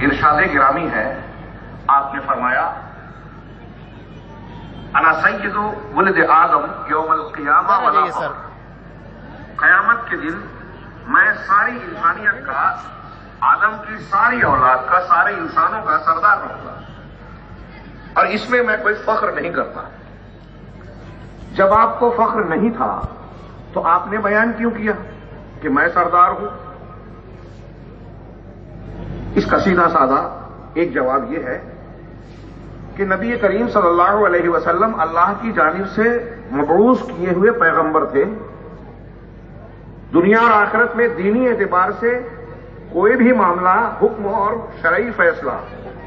ارشاد گرامی ہے، آپ نے فرمایا انا سید ولد آدم یوم القیامہ ولا فخر، قیامت کے دن میں ساری انسانیت کا، آدم کی ساری اولاد کا، سارے انسانوں کا سردار رہوں گا، اور اس میں کوئی فخر نہیں کرتا۔ جب آپ کو فخر نہیں تھا تو آپ نے بیان کیوں کیا کہ میں سردار ہوں؟ اس کا سیدھا سادہ ایک جواب یہ ہے کہ نبی کریم صلی اللہ علیہ وسلم اللہ کی جانب سے مبعوث کیے ہوئے پیغمبر تھے۔ دنیا اور آخرت میں دینی اعتبار سے کوئی بھی معاملہ، حکم اور شرعی فیصلہ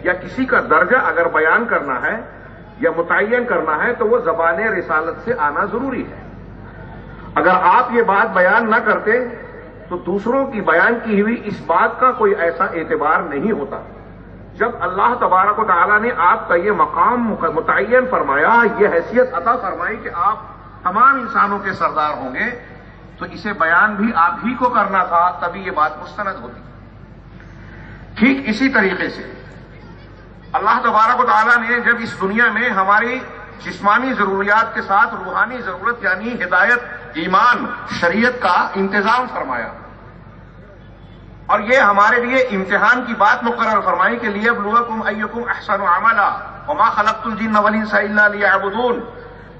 یا کسی کا درجہ اگر بیان کرنا ہے یا متعین کرنا ہے تو وہ زبان رسالت سے آنا ضروری ہے۔ اگر آپ یہ بات بیان نہ کرتے تو دوسروں کی بیان کی ہوئی اس بات کا کوئی ایسا اعتبار نہیں ہوتا۔ جب اللہ تبارک و تعالیٰ نے آپ کا یہ مقام متعین فرمایا، یہ حیثیت عطا فرمائی کہ آپ تمام انسانوں کے سردار ہوں گے، تو اسے بیان بھی آپ ہی کو کرنا تھا، تبھی یہ بات مستند ہوتی۔ ٹھیک اسی طریقے سے اللہ تبارک و تعالیٰ نے جب اس دنیا میں ہماری جسمانی ضروریات کے ساتھ روحانی ضرورت یعنی ہدایت، ایمان، شریعت کا انتظام فرمایا، اور یہ ہمارے لیے امتحان کی بات مقرر فرمائی کہ لیبلوکم ایکم احسن عملا وما خلقت الجن والانس الا لیعبدون۔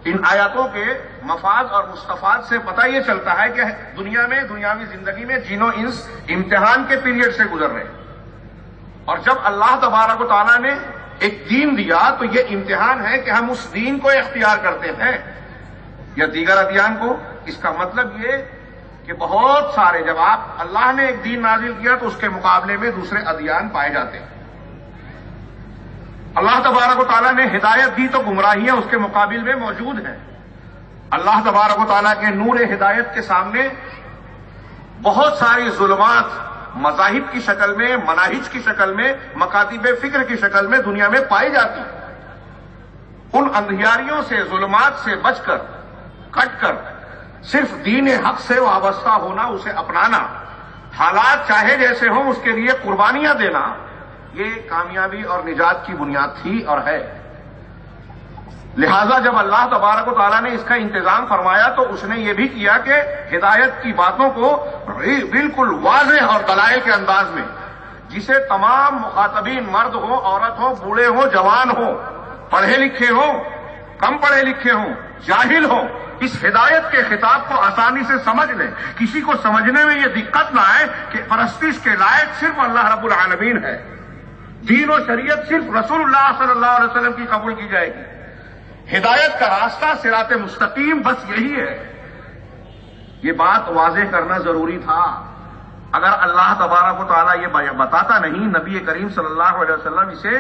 ان آیاتوں کے مفاد اور مستفاد سے پتہ یہ چلتا ہے کہ دنیا میں، دنیاوی زندگی میں جن و انس امتحان کے پیریڈ سے گزر رہے ہیں، اور جب اللہ تبارک و تعالیٰ نے ایک دین دیا تو یہ امتحان ہے کہ ہم اس دین کو اختیار کرتے ہیں یا دیگر ادیان کو۔ اس کا مطلب یہ کہ بہت سارے، جب اللہ نے ایک دین نازل کیا تو اس کے مقابلے میں دوسرے ادیان پائے جاتے ہیں۔ اللہ تبارک و تعالیٰ نے ہدایت دی تو گمراہیاں اس کے مقابل میں موجود ہیں۔ اللہ تبارک و تعالیٰ کے نور ہدایت کے سامنے بہت ساری ظلمات مذاہب کی شکل میں، مناہج کی شکل میں، مکاتب فکر کی شکل میں دنیا میں پائی جاتی ہیں۔ ان اندھیاریوں سے، ظلمات سے بچ کر، کٹ کر صرف دین حق سے وابستہ ہونا، اسے اپنانا، حالات چاہے جیسے ہوں اس کے لیے قربانیاں دینا، یہ کامیابی اور نجات کی بنیاد تھی اور ہے۔ لہذا جب اللہ تبارک و تعالیٰ نے اس کا انتظام فرمایا تو اس نے یہ بھی کیا کہ ہدایت کی باتوں کو بالکل واضح اور دلائل کے انداز میں، جسے تمام مخاطبین، مرد ہوں، عورت ہوں، بوڑھے ہوں، جوان ہوں، پڑھے لکھے ہوں، کم پڑھے لکھے ہوں، جاہل ہوں، اس ہدایت کے خطاب کو آسانی سے سمجھ لیں۔ کسی کو سمجھنے میں یہ دقت نہ آئے کہ پرستش کے لائق صرف اللہ رب العالمین ہے، دین و شریعت صرف رسول اللہ صلی اللہ علیہ وسلم کی قبول کی جائے گی، ہدایت کا راستہ صراط مستقیم بس یہی ہے۔ یہ بات واضح کرنا ضروری تھا۔ اگر اللہ تبارک و تعالیٰ یہ بتاتا نہیں، نبی کریم صلی اللہ علیہ وسلم اسے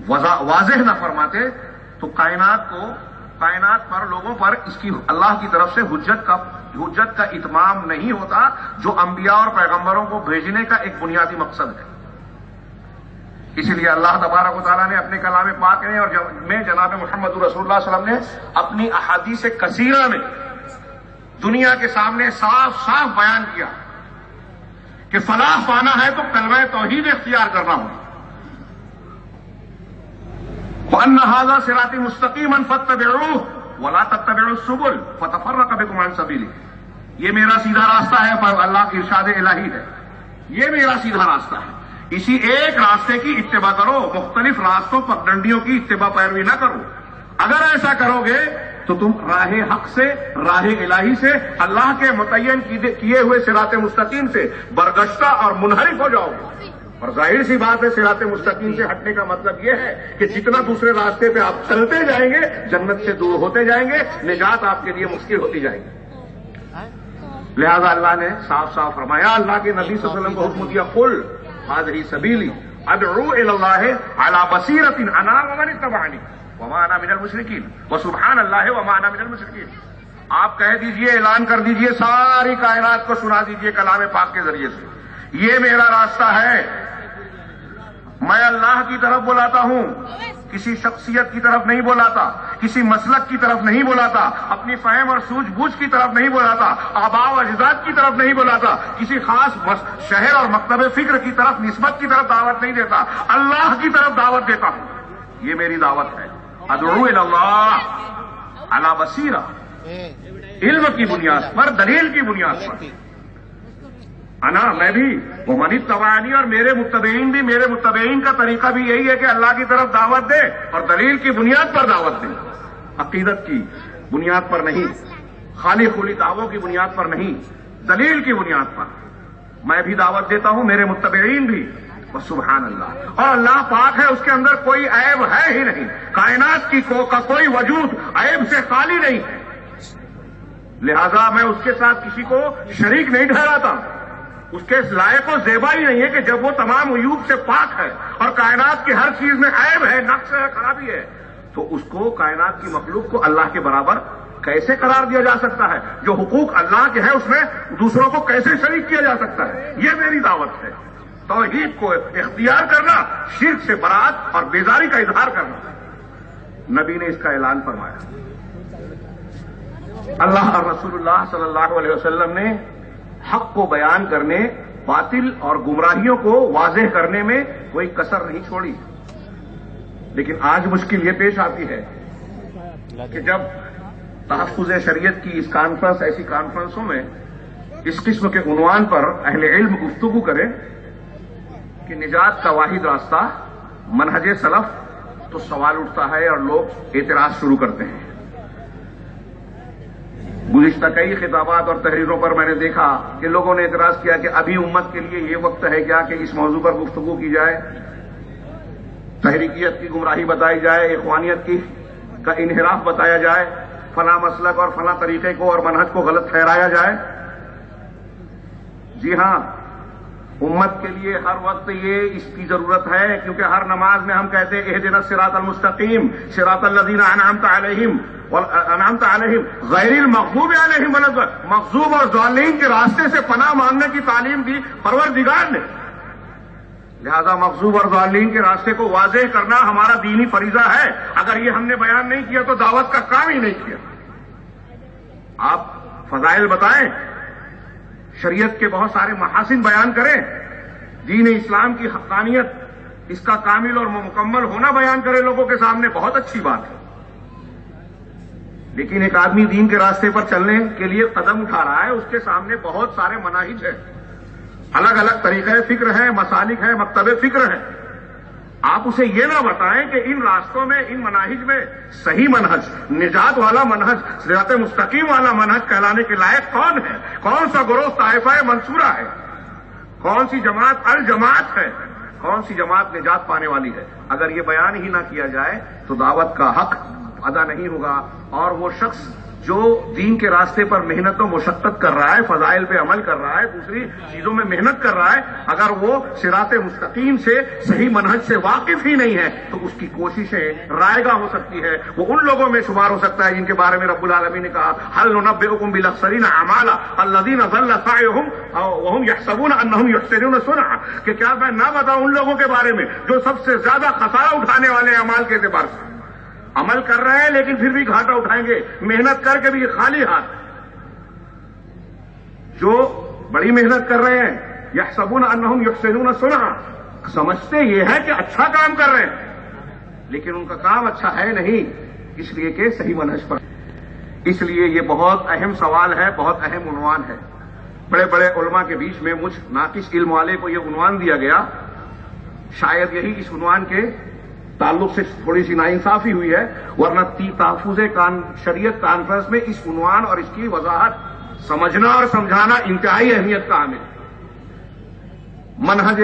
واضح نہ فرماتے تو کائنات پر، لوگوں پر اس کی اللہ کی طرف سے حجت کا اتمام نہیں ہوتا، جو انبیاء اور پیغمبروں کو بھیجنے کا ایک بنیادی مقصد ہے۔ اسی لیے اللہ تبارک و تعالیٰ نے اپنے کلام پاک میں جناب محمد رسول اللہ صلی اللہ علیہ وسلم نے اپنی احادیث کثیرہ میں دنیا کے سامنے صاف صاف بیان کیا کہ فلاح پانا ہے تو کلمہ توحید اختیار کرنا ہوگا۔ وَأَنَّ هَذَا صِرَاطِي مُسْتَقِيمًا فَاتَّبِعُوهُ وَلَا تَتَّبِعُوا السُّبُلَ فَتَفَرَّقَ بِكُمْ عَنْ سَبِيلِهِ۔ یہ میرا سیدھا راستہ ہے، پر اللہ کی ارشاد الہی ہے، یہ میرا سیدھا راستہ ہے، اسی ایک راستے کی اتباع کرو، مختلف راستوں پر ڈنڈیوں کی اتباع پیروی نہ کرو۔ اگر ایسا کرو گے تو تم راہ حق سے، راہ الہی سے، اللہ کے متعین کیے ہوئے صراط مستقیم سے برگشتہ اور منحرف ہو جاؤ گے۔ اور ظاہر سی بات ہے، صراط مستقیم سے ہٹنے کا مطلب یہ ہے کہ جتنا دوسرے راستے پہ آپ چلتے جائیں گے جنت سے دور ہوتے جائیں گے، نجات آپ کے لیے مشکل ہوتی جائے گی۔ لہذا اللہ نے صاف صاف فرمایا، اللہ کے نبی صلی اللہ علیہ وسلم کو حکم دیا، قل هذه سبیلی ادعو الی اللہ علی بصیرۃ انا ومن اتبعنی وما انا من المشرکین وسبحان اللہ وما انا من المشرکین۔ آپ کہہ دیجئے، اعلان کر دیجئے، ساری کائنات کو سنا دیجئے کلام پاک کے ذریعے سے، یہ میرا راستہ ہے، میں اللہ کی طرف بلاتا ہوں، کسی شخصیت کی طرف نہیں بلاتا، کسی مسلک کی طرف نہیں بلاتا، اپنی فہم اور سوجھ بوجھ کی طرف نہیں بلاتا، آباء و اجداد کی طرف نہیں بلاتا، کسی خاص شہر اور مکتب فکر کی طرف نسبت کی طرف دعوت نہیں دیتا، اللہ کی طرف دعوت دیتا ہوں۔ یہ میری دعوت ہے، ادعو الی اللہ علی بصیرہ، علم کی بنیاد پر، دلیل کی بنیاد پر۔ میں بھی ومن اتبعنی، اور میرے متبعین بھی، میرے متبعین کا طریقہ بھی یہی ہے کہ اللہ کی طرف دعوت دے اور دلیل کی بنیاد پر دعوت دے، عقیدت کی بنیاد پر نہیں، خالی خولی دعووں کی بنیاد پر نہیں، دلیل کی بنیاد پر میں بھی دعوت دیتا ہوں، میرے متبعین بھی۔ سبحان اللہ، اور اللہ پاک ہے، اس کے اندر کوئی عیب ہے ہی نہیں، کائنات کا کوئی وجود عیب سے خالی نہیں ہے، لہذا میں اس کے ساتھ کسی کو شریک نہیں ٹھہراتا، اس کے لائق و زیبا ہی نہیں ہے کہ جب وہ تمام عیوب سے پاک ہے اور کائنات کی ہر چیز میں عیب ہے، نقص ہے، خرابی ہے، تو اس کو کائنات کی مخلوق کو اللہ کے برابر کیسے قرار دیا جا سکتا ہے؟ جو حقوق اللہ کے ہیں اس میں دوسروں کو کیسے شریک کیا جا سکتا ہے؟ یہ میری دعوت ہے، توحید کو اختیار کرنا، شرک سے برات اور بیزاری کا اظہار کرنا۔ نبی نے اس کا اعلان فرمایا، اللہ اور رسول اللہ صلی اللہ علیہ وسلم نے حق کو بیان کرنے، باطل اور گمراہیوں کو واضح کرنے میں کوئی کسر نہیں چھوڑی، لیکن آج مشکل یہ پیش آتی ہے کہ جب تحفظ شریعت کی اس کانفرنس، ایسی کانفرنسوں میں اس قسم کے عنوان پر اہل علم گفتگو کرے کہ نجات کا واحد راستہ منہج سلف، تو سوال اٹھتا ہے اور لوگ اعتراض شروع کرتے ہیں۔ گزشتہ کئی خطابات اور تحریروں پر میں نے دیکھا کہ لوگوں نے اعتراض کیا کہ ابھی امت کے لیے یہ وقت ہے کیا کہ اس موضوع پر گفتگو کی جائے، تحریکیت کی گمراہی بتائی جائے، اخوانیت کا انحراف بتایا جائے، فلاں مسلک اور فلاں طریقے کو اور منہج کو غلط ٹھہرایا جائے۔ جی ہاں، امت کے لیے ہر وقت یہ اس کی ضرورت ہے، کیونکہ ہر نماز میں ہم کہتے ہیں اہدنا الصراط المستقیم صراط الذین انعمت علیہم غیر المغضوب علیہم ولا الضالین، مغضوب اور ضالین کے راستے سے پناہ مانگنے کی تعلیم دی پروردگار نے، لہذا مغضوب اور ضالین کے راستے کو واضح کرنا ہمارا دینی فریضہ ہے۔ اگر یہ ہم نے بیان نہیں کیا تو دعوت کا کام ہی نہیں کیا۔ آپ فضائل بتائیں، شریعت کے بہت سارے محاسن بیان کریں، دین اسلام کی حقانیت، اس کا کامل اور مکمل ہونا بیان کرے لوگوں کے سامنے، بہت اچھی بات ہے، لیکن ایک آدمی دین کے راستے پر چلنے کے لیے قدم اٹھا رہا ہے، اس کے سامنے بہت سارے مناہج ہیں، الگ الگ طریقے فکر ہیں، مسالک ہیں، مکتب فکر ہیں۔ آپ اسے یہ نہ بتائیں کہ ان راستوں میں، ان مناہج میں صحیح منہج، نجات والا منہج، صراط مستقیم والا منہج کہلانے کے لائق کون ہے، کون سا گروہ طائفہ منصورہ ہے، کون سی جماعت الجماعت ہے، کون سی جماعت نجات پانے والی ہے۔ اگر یہ بیان ہی نہ کیا جائے تو دعوت کا حق ادا نہیں ہوگا، اور وہ شخص جو دین کے راستے پر محنت و مشقت کر رہا ہے، فضائل پہ عمل کر رہا ہے، دوسری چیزوں میں محنت کر رہا ہے، اگر وہ صراط مستقیم سے، صحیح منہج سے واقف ہی نہیں ہے تو اس کی کوششیں رائگاں ہو سکتی ہے، وہ ان لوگوں میں شمار ہو سکتا ہے جن کے بارے میں رب العالمین نے کہا هل ننبئکم بالاخسرین اعمالا الذین ضل سعیہم وہم یحسبون انہم یحسنون صنعا، کہ کیا میں نہ بتاؤں ان لوگوں کے بارے میں جو سب سے زیادہ خسارہ اٹھانے والے اعمال کے اعتبار سے عمل کر رہے ہیں لیکن پھر بھی گھاٹا اٹھائیں گے، محنت کر کے بھی خالی ہاتھ، جو بڑی محنت کر رہے ہیں یحسبون انہم یحسنون صنعا، سمجھتے یہ ہے کہ اچھا کام کر رہے ہیں لیکن ان کا کام اچھا ہے نہیں، اس لیے کہ صحیح منہج پر۔ اس لیے یہ بہت اہم سوال ہے، بہت اہم عنوان ہے۔ بڑے بڑے علماء کے بیچ میں مجھ ناقص علم والے کو یہ عنوان دیا گیا، شاید یہی اس عنوان کے تعلق سے تھوڑی سی ناانصافی ہوئی ہے، ورنہ تحفظ شریعت کانفرنس میں اس عنوان اور اس کی وضاحت سمجھنا اور سمجھانا انتہائی اہمیت کا حامل۔ منہج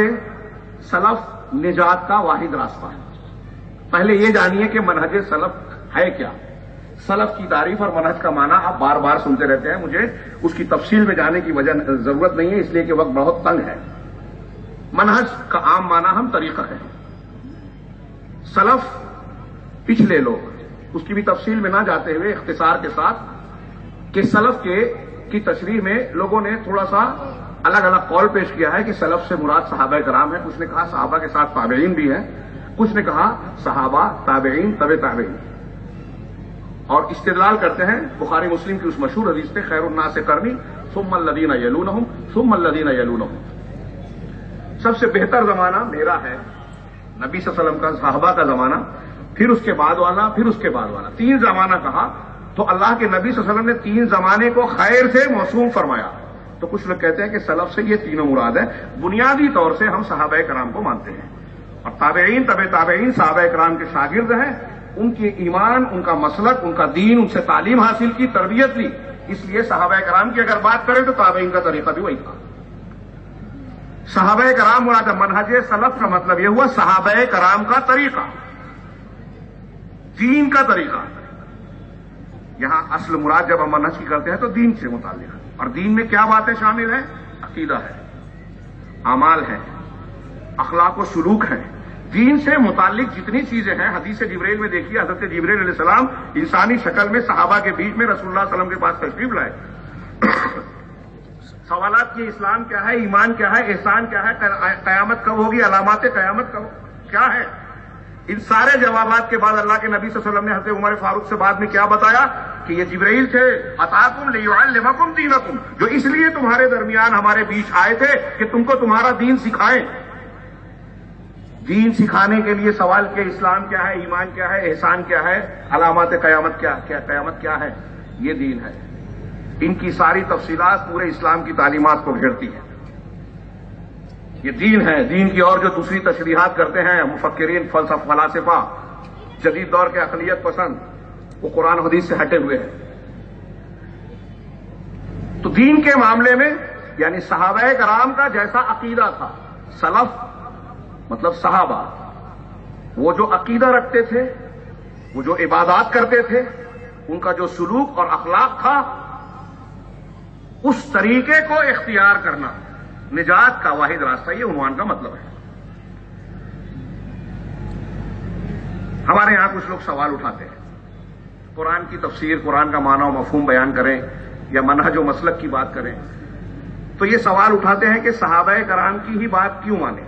سلف نجات کا واحد راستہ ہے۔ پہلے یہ جانیے کہ منہج سلف ہے کیا۔ سلف کی تعریف اور منہج کا معنی آپ بار بار سنتے رہتے ہیں، مجھے اس کی تفصیل میں جانے کی ضرورت نہیں ہے، اس لیے کہ وقت بہت تنگ ہے۔ منہج کا عام معنی ہم طریقہ ہے، سلف پچھلے لوگ، اس کی بھی تفصیل میں نہ جاتے ہوئے اختصار کے ساتھ کہ سلف کی تشریح میں لوگوں نے تھوڑا سا الگ الگ قول پیش کیا ہے کہ سلف سے مراد صحابہ کرام ہیں، کچھ نے کہا صحابہ کے ساتھ تابعین بھی ہیں، کچھ نے کہا صحابہ، تابعین، تبع تابعین، اور استدلال کرتے ہیں بخاری مسلم کی اس مشہور حدیث پہ، خیر الناس قرنی ثم الذین یلونہم ثم الذین یلونہم، سب سے بہتر زمانہ میرا ہے، نبی صلی اللہ علیہ وسلم کا، صحابہ کا زمانہ، پھر اس کے بعد والا، پھر اس کے بعد والا، 3 زمانہ کہا تو اللہ کے نبی صلی اللہ علیہ وسلم نے 3 زمانے کو خیر سے موسوم فرمایا. تو کچھ لوگ کہتے ہیں کہ سلف سے یہ تینوں مراد ہے. بنیادی طور سے ہم صحابہ کرام کو مانتے ہیں، اور تابعین، تبع تابعین صحابہ کرام کے شاگرد ہیں، ان کی ایمان، ان کا مسلک، ان کا دین، ان سے تعلیم حاصل کی، تربیت لی، اس لیے صحابہ کرام کی اگر بات کریں تو تابعین کا طریقہ بھی وہی تھا. صحابہ کرام مراد ہے. منہج سلف کا مطلب یہ ہوا صحابہ کرام کا طریقہ، دین کا طریقہ. یہاں اصل مراد جب ہم منہج کی کرتے ہیں تو دین سے متعلق، اور دین میں کیا باتیں شامل ہیں؟ عقیدہ ہے، اعمال ہے، اخلاق و سلوک ہے. دین سے متعلق جتنی چیزیں ہیں، حدیث جبریل میں دیکھیے، حضرت جبریل علیہ السلام انسانی شکل میں صحابہ کے بیچ میں رسول اللہ صلی اللہ علیہ وسلم کے پاس تشریف لائے. سوالات کی اسلام کیا ہے، ایمان کیا ہے، احسان کیا ہے، قیامت کب ہوگی، علامات قیامت کیا ہے، ان سارے جوابات کے بعد اللہ کے نبی صلی اللہ علیہ وسلم نے حضرت عمر فاروق سے بعد میں کیا بتایا کہ یہ جبرائیل تھے، اتاکم لیعلمکم دینکم، جو اس لیے تمہارے درمیان ہمارے بیچ آئے تھے کہ تم کو تمہارا دین سکھائیں. دین سکھانے کے لیے سوال کیا، اسلام کیا ہے، ایمان کیا ہے، احسان کیا ہے، علامات قیامت قیامت کیا ہے. یہ دین ہے. ان کی ساری تفصیلات پورے اسلام کی تعلیمات کو گھیرتی ہیں. یہ دین ہے. دین کی اور جو دوسری تشریحات کرتے ہیں مفکرین، فلاسفہ، جدید دور کے عقلیت پسند، وہ قرآن حدیث سے ہٹے ہوئے ہیں. تو دین کے معاملے میں یعنی صحابہ کرام کا جیسا عقیدہ تھا، سلف مطلب صحابہ، وہ جو عقیدہ رکھتے تھے، وہ جو عبادات کرتے تھے، ان کا جو سلوک اور اخلاق تھا، اس طریقے کو اختیار کرنا نجات کا واحد راستہ، یہ عنوان کا مطلب ہے. ہمارے یہاں کچھ لوگ سوال اٹھاتے ہیں، قرآن کی تفسیر، قرآن کا معنی و مفہوم بیان کریں یا منہج و مسلک کی بات کریں تو یہ سوال اٹھاتے ہیں کہ صحابہ کرام کی ہی بات کیوں مانیں.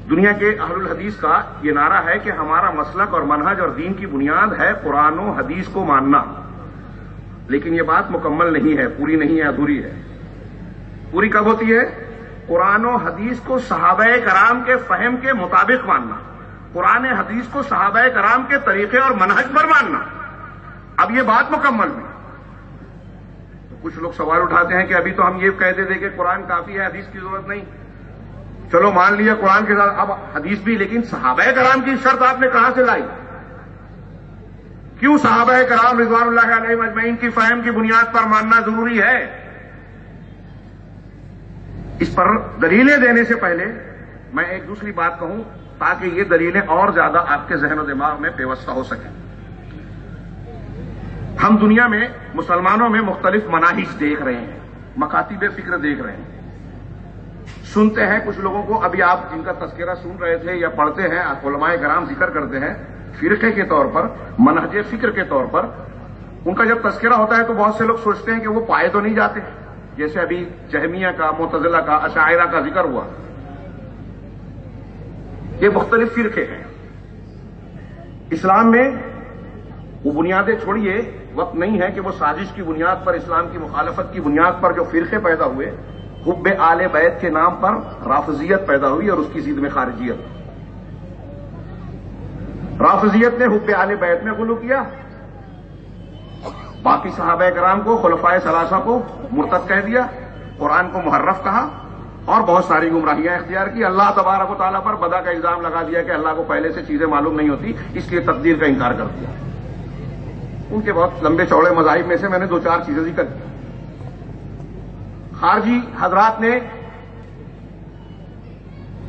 دنیا کے اہل الحدیث کا یہ نعرہ ہے کہ ہمارا مسلک اور منہج اور دین کی بنیاد ہے قرآن و حدیث کو ماننا. لیکن یہ بات مکمل نہیں ہے، پوری نہیں ہے، ادھوری ہے. پوری کب ہوتی ہے؟ قرآن و حدیث کو صحابہ کرام کے فہم کے مطابق ماننا، قرآن حدیث کو صحابہ کرام کے طریقے اور منہج پر ماننا. اب یہ بات مکمل ہوئی. تو کچھ لوگ سوال اٹھاتے ہیں کہ ابھی تو ہم یہ کہتے تھے کہ قرآن کافی ہے، حدیث کی ضرورت نہیں. چلو مان لیا قرآن کے ساتھ اب حدیث بھی، لیکن صحابہ کرام کی شرط آپ نے کہاں سے لائی؟ کیوں صحابہ کرام رضوان اللہ علیہم اجمعین کی فہم کی بنیاد پر ماننا ضروری ہے؟ اس پر دلیلیں دینے سے پہلے میں ایک دوسری بات کہوں تاکہ یہ دلیلیں اور زیادہ آپ کے ذہن و دماغ میں پیوستہ ہو سکیں. ہم دنیا میں مسلمانوں میں مختلف مناہج دیکھ رہے ہیں، مکاتب فکر دیکھ رہے ہیں، سنتے ہیں. کچھ لوگوں کو ابھی آپ جن کا تذکرہ سن رہے تھے یا پڑھتے ہیں، علماء کرام ذکر کرتے ہیں فرقے کے طور پر، منہج فکر کے طور پر. ان کا جب تذکرہ ہوتا ہے تو بہت سے لوگ سوچتے ہیں کہ وہ پائے تو نہیں جاتے، جیسے ابھی جہمیہ کا، معتزلہ کا، اشاعرہ کا ذکر ہوا. یہ مختلف فرقے ہیں. اسلام میں وہ بنیادیں چھوڑیے، وقت نہیں ہے کہ وہ سازش کی بنیاد پر، اسلام کی مخالفت کی بنیاد پر جو فرقے پیدا ہوئے، حب آل بیت کے نام پر رافضیت پیدا ہوئی اور اس کی ضد میں خارجیت. رافضیت نے حب آل بیت میں غلو کیا، باقی صحابہ کرام کو، خلفائے ثلاثہ کو مرتد کہہ دیا، قرآن کو محرف کہا اور بہت ساری گمراہیاں اختیار کی. اللہ تبارک و تعالیٰ پر بدا کا الزام لگا دیا کہ اللہ کو پہلے سے چیزیں معلوم نہیں ہوتی، اس لیے تقدیر کا انکار کر دیا. ان کے بہت لمبے چوڑے مذاہب میں سے میں نے 2-4 چیزیں ذکر کی. خارجی حضرات نے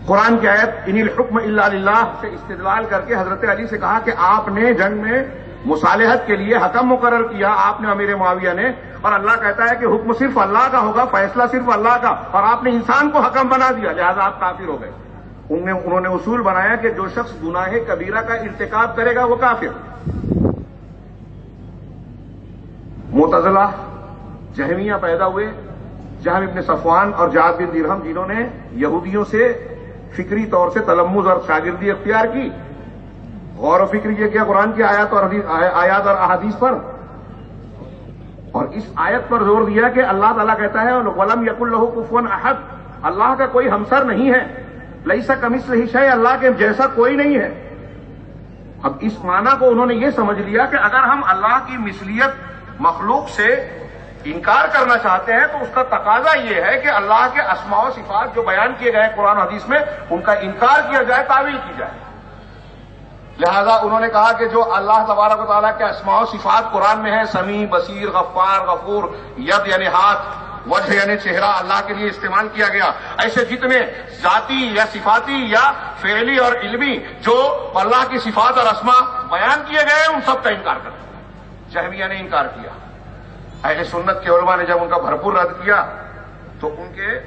قرآن کی آیت ان الحکم الا للہ سے استدلال کر کے حضرت علی سے کہا کہ آپ نے جنگ میں مصالحت کے لیے حکم مقرر کیا، آپ نے امیر معاویہ نے، اور اللہ کہتا ہے کہ حکم صرف اللہ کا ہوگا، فیصلہ صرف اللہ کا، اور آپ نے انسان کو حکم بنا دیا، لہذا آپ کافر ہو گئے. انہوں نے اصول بنایا کہ جو شخص گناہ کبیرہ کا ارتکاب کرے گا وہ کافر. معتزلہ، جہمیہ پیدا ہوئے، جہم ابن صفوان اور جعد بن درہم، جنہوں نے یہودیوں سے فکری طور سے تلمذ اور شاگردی اختیار کی، غور و فکر یہ کیا قرآن کی آیات اور احادیث پر، اور اس آیت پر زور دیا کہ اللہ تعالیٰ کہتا ہے وَلَمْ يَكُنْ لَهُ كُفُوًا أَحَدٌ، اللہ کا کوئی ہمسر نہیں ہے، لَيْسَ كَمِثْلِهِ شَيْءٌ، اللہ کے جیسا کوئی نہیں ہے۔ اب اس معنی کو انہوں نے یہ سمجھ لیا کہ اگر ہم اللہ کی مثلیت مخلوق سے انکار کرنا چاہتے ہیں تو اس کا تقاضا یہ ہے کہ اللہ کے اسماء و صفات جو بیان کیے گئے قرآن و حدیث میں ان کا انکار کیا جائے، تعویل کی جائے۔ لہذا انہوں نے کہا کہ جو اللہ تبارک و تعالیٰ کے اسماء و صفات قرآن میں ہیں، سمیع، بصیر، غفار، غفور، ید یعنی ہاتھ، وجہ یعنی چہرہ اللہ کے لیے استعمال کیا گیا، ایسے جتنے ذاتی یا صفاتی یا فعلی اور علمی جو اللہ کی صفات اور اسماء بیان کیے گئے ان سب کا انکار کر دیا۔ جہمیہ نے انکار کیا۔ اہل سنت کے علماء نے جب ان کا بھرپور رد کیا تو ان کے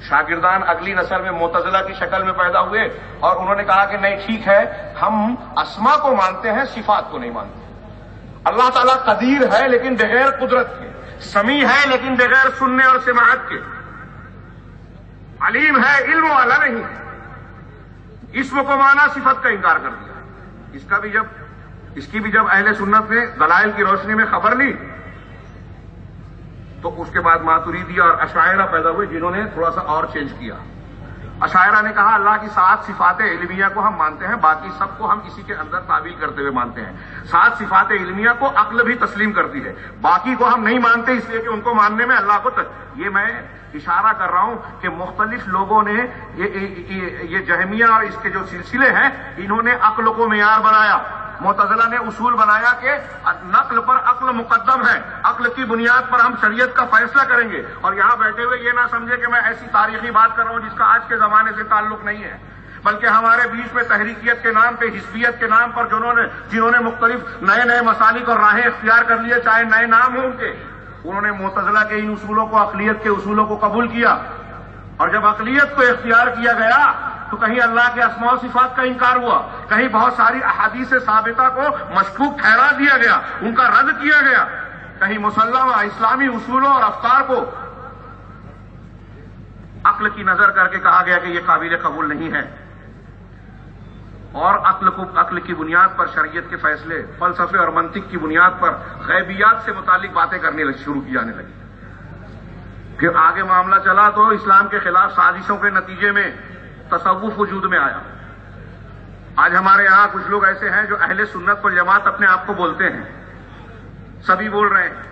شاگردان اگلی نسل میں معتزلہ کی شکل میں پیدا ہوئے اور انہوں نے کہا کہ نہیں ٹھیک ہے، ہم اسماء کو مانتے ہیں، صفات کو نہیں مانتے۔ اللہ تعالیٰ قدیر ہے لیکن بغیر قدرت کے، سمیع ہے لیکن بغیر سننے اور سماعت کے، علیم ہے علم والا نہیں ہے۔ اسم کو مانا، صفت کا انکار کر دیا۔ اس کی بھی جب اہل سنت نے دلائل کی روشنی میں خبر لی تو اس کے بعد ماتریدی اور اشاعرہ پیدا ہوئے جنہوں نے تھوڑا سا اور چینج کیا۔ اشاعرہ نے کہا اللہ کی 7 صفات علمیہ کو ہم مانتے ہیں، باقی سب کو ہم اسی کے اندر تعویل کرتے ہوئے مانتے ہیں۔ 7 صفات علمیہ کو عقل بھی تسلیم کرتی ہے، باقی کو ہم نہیں مانتے اس لیے کہ ان کو ماننے میں اللہ کو یہ میں اشارہ کر رہا ہوں کہ مختلف لوگوں نے یہ جہمیہ اور اس کے جو سلسلے ہیں انہوں نے عقل کو معیار بنایا۔ معتزلہ نے اصول بنایا کہ نقل پر عقل مقدم ہے، عقل کی بنیاد پر ہم شریعت کا فیصلہ کریں گے، اور یہاں بیٹھے ہوئے یہ نہ سمجھے کہ میں ایسی تاریخی بات کر رہا ہوں جس کا آج کے زمانے سے تعلق نہیں ہے، بلکہ ہمارے بیچ میں تحریکیت کے نام پہ، حزبیت کے نام پر جنہوں نے مختلف نئے مسالک اور راہیں اختیار کر لیے، چاہے نئے نام ہوں ان کے، انہوں نے معتزلہ کے ان اصولوں کو، عقلیت کے اصولوں کو قبول کیا، اور جب عقلیت کو اختیار کیا گیا تو کہیں اللہ کے اسماء و صفات کا انکار ہوا، کہیں بہت ساری احادیث ثابتہ کو مشکوک ٹھہرا دیا گیا، ان کا رد کیا گیا، کہیں مسلمہ اسلامی اصولوں اور افکار کو عقل کی نظر کر کے کہا گیا کہ یہ قابل قبول نہیں ہے، اور عقل کی بنیاد پر شریعت کے فیصلے، فلسفے اور منطق کی بنیاد پر غیبیات سے متعلق باتیں کرنے شروع کی جانے لگی۔ پھر آگے معاملہ چلا تو اسلام کے خلاف سازشوں کے نتیجے میں تصوف وجود میں آیا۔ آج ہمارے یہاں کچھ لوگ ایسے ہیں جو اہل سنت والجماعت اپنے آپ کو بولتے ہیں، سبھی بول رہے ہیں۔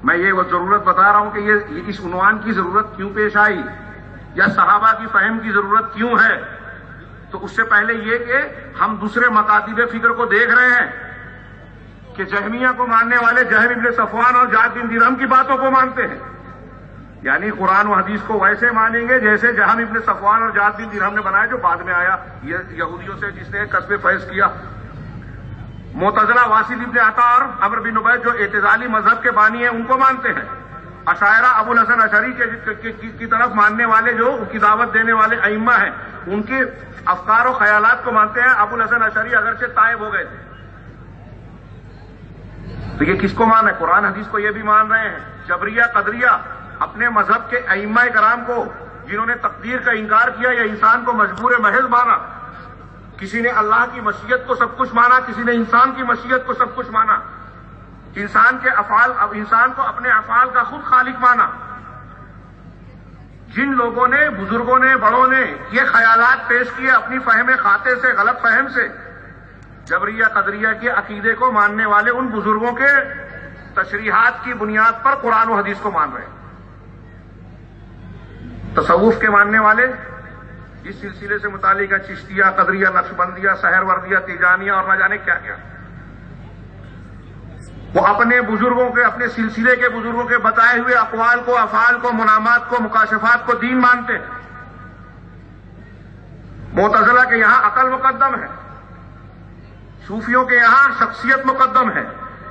میں یہ وہ ضرورت بتا رہا ہوں کہ یہ اس عنوان کی ضرورت کیوں پیش آئی یا صحابہ کی فہم کی ضرورت کیوں ہے، تو اس سے پہلے یہ کہ ہم دوسرے مکاتب فکر کو دیکھ رہے ہیں کہ جہمیہ کو ماننے والے جہم ابن صفوان اور جعد بن درہم کی باتوں کو مانتے ہیں، یعنی قرآن و حدیث کو ویسے مانیں گے جیسے جہم ابن صفوان اور جعد بن درہم نے بنایا، جو بعد میں آیا یہودیوں سے جس نے کسب فیض کیا۔ معتزلہ واسل ابن عطا اور عمرو بن عبید جو اعتزالی مذہب کے بانی ہیں ان کو مانتے ہیں۔ اشاعرہ ابو الحسن اشعری کی طرف ماننے والے جو ان کی دعوت دینے والے ائمہ ہیں ان کے افکار و خیالات کو مانتے ہیں۔ ابو الحسن اشعری اگرچہ طائب ہو گئے تھے، تو یہ کس کو مان ہے؟ قرآن حدیث کو یہ بھی مان رہے ہیں۔ جبریہ قدریہ اپنے مذہب کے ائمہ کرام کو جنہوں نے تقدیر کا انکار کیا یا انسان کو مجبور محض مانا، کسی نے اللہ کی مشیت کو سب کچھ مانا، کسی نے انسان کی مشیت کو سب کچھ مانا، انسان کو اپنے افعال کا خود خالق مانا۔ جن لوگوں نے، بزرگوں نے، بڑوں نے یہ خیالات پیش کیے اپنی فہم خاطے سے، غلط فہم سے، جبریہ قدریہ کے عقیدے کو ماننے والے ان بزرگوں کے تشریحات کی بنیاد پر قرآن و حدیث کو مان رہے ہیں۔ تصوف کے ماننے والے جس سلسلے سے متعلق ہے، چشتیہ، قدریہ، نقشبندیہ، سہروردیہ، تیجانیہ اور نہ جانے کیا کیا، وہ اپنے بزرگوں کے، اپنے سلسلے کے بزرگوں کے بتائے ہوئے اقوال کو، افعال کو، منامات کو، مکاشفات کو دین مانتے ہیں۔ معتزلہ کے یہاں عقل مقدم ہے، صوفیوں کے یہاں شخصیت مقدم ہے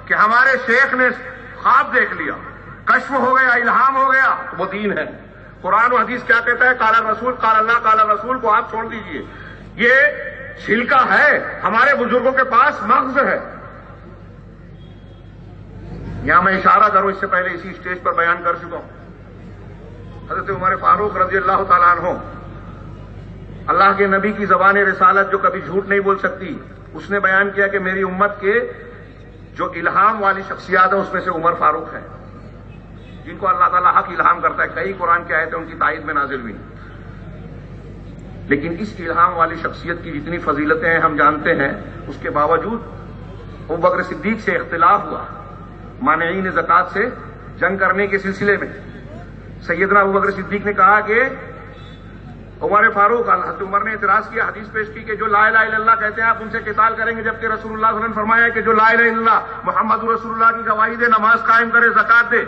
کہ ہمارے شیخ نے خواب دیکھ لیا، کشف ہو گیا، الہام ہو گیا، وہ دین ہے۔ قرآن و حدیث کیا کہتا ہے؟ قال الرسول، قال اللہ، قال الرسول کو آپ چھوڑ دیجئے، یہ چھلکا ہے، ہمارے بزرگوں کے پاس مغز ہے۔ یہاں میں اشارہ کروں، اس سے پہلے اسی اسٹیج پر بیان کر چکا ہوں، حضرت عمر فاروق رضی اللہ تعالیٰ عنہ اللہ کے نبی کی زبان رسالت جو کبھی جھوٹ نہیں بول سکتی، اس نے بیان کیا کہ میری امت کے جو الہام والی شخصیات ہیں اس میں سے عمر فاروق ہے، جن کو اللہ تعالیٰ حق الہام کرتا ہے. کئی قرآن کی آیتیں ان کی تائید میں نازل ہوئی، لیکن اس الہام والی شخصیت کی جتنی فضیلتیں ہیں ہم جانتے ہیں، اس کے باوجود ابوبکر صدیق سے اختلاف ہوا مانعین زکوٰۃ سے جنگ کرنے کے سلسلے میں. سیدنا ابوبکر صدیق نے کہا کہ عمر فاروق، حضرت عمر نے اعتراض کیا، حدیث پیش کی کہ جو لا الہ الا اللہ کہتے ہیں آپ ان سے قتال کریں گے، جبکہ رسول اللہ صلی اللہ علیہ وسلم نے فرمایا کہ جو لا الہ الا اللہ محمد رسول اللہ کی گواہی دے، نماز قائم کرے، زکوٰۃ دے،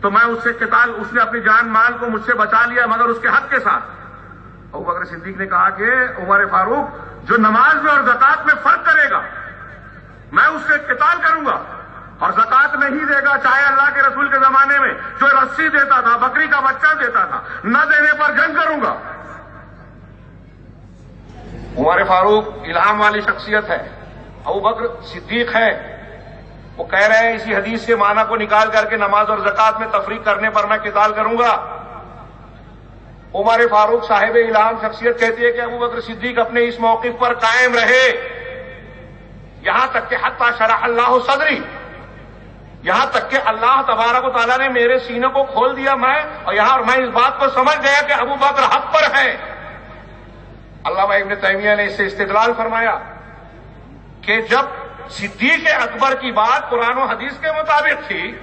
تو میں اس سے قتال، اس نے اپنی جان مال کو مجھ سے بچا لیا مگر اس کے حق کے ساتھ. ابوبکر صدیق نے کہا کہ عمر فاروق جو نماز میں اور زکوٰۃ میں فرق کرے گا میں اس سے قتال کروں گا، اور زکوٰۃ نہیں دے گا چاہے اللہ کے رسول کے زمانے میں جو رسی دیتا تھا، بکری کا بچہ دیتا تھا، نہ دینے پر جنگ کروں گا. عمر فاروق الہام والی شخصیت ہے، ابوبکر صدیق ہے، وہ کہہ رہے ہیں اسی حدیث سے معنی کو نکال کر کے نماز اور زکوٰۃ میں تفریق کرنے پر میں قتال کروں گا. عمر فاروق صاحب الہام شخصیت کہتی ہے کہ ابوبکر صدیق اپنے اس موقف پر قائم رہے، یہاں تک کہ حتی شرح اللہ صدری، یہاں تک کہ اللہ تبارک و تعالیٰ نے میرے سینے کو کھول دیا، میں اس بات کو سمجھ گیا کہ ابوبکر حق پر ہے. علامہ ابن تیمیہ نے اس سے استدلال فرمایا کہ جب صدیق اکبر کی بات قرآن و حدیث کے مطابق تھی،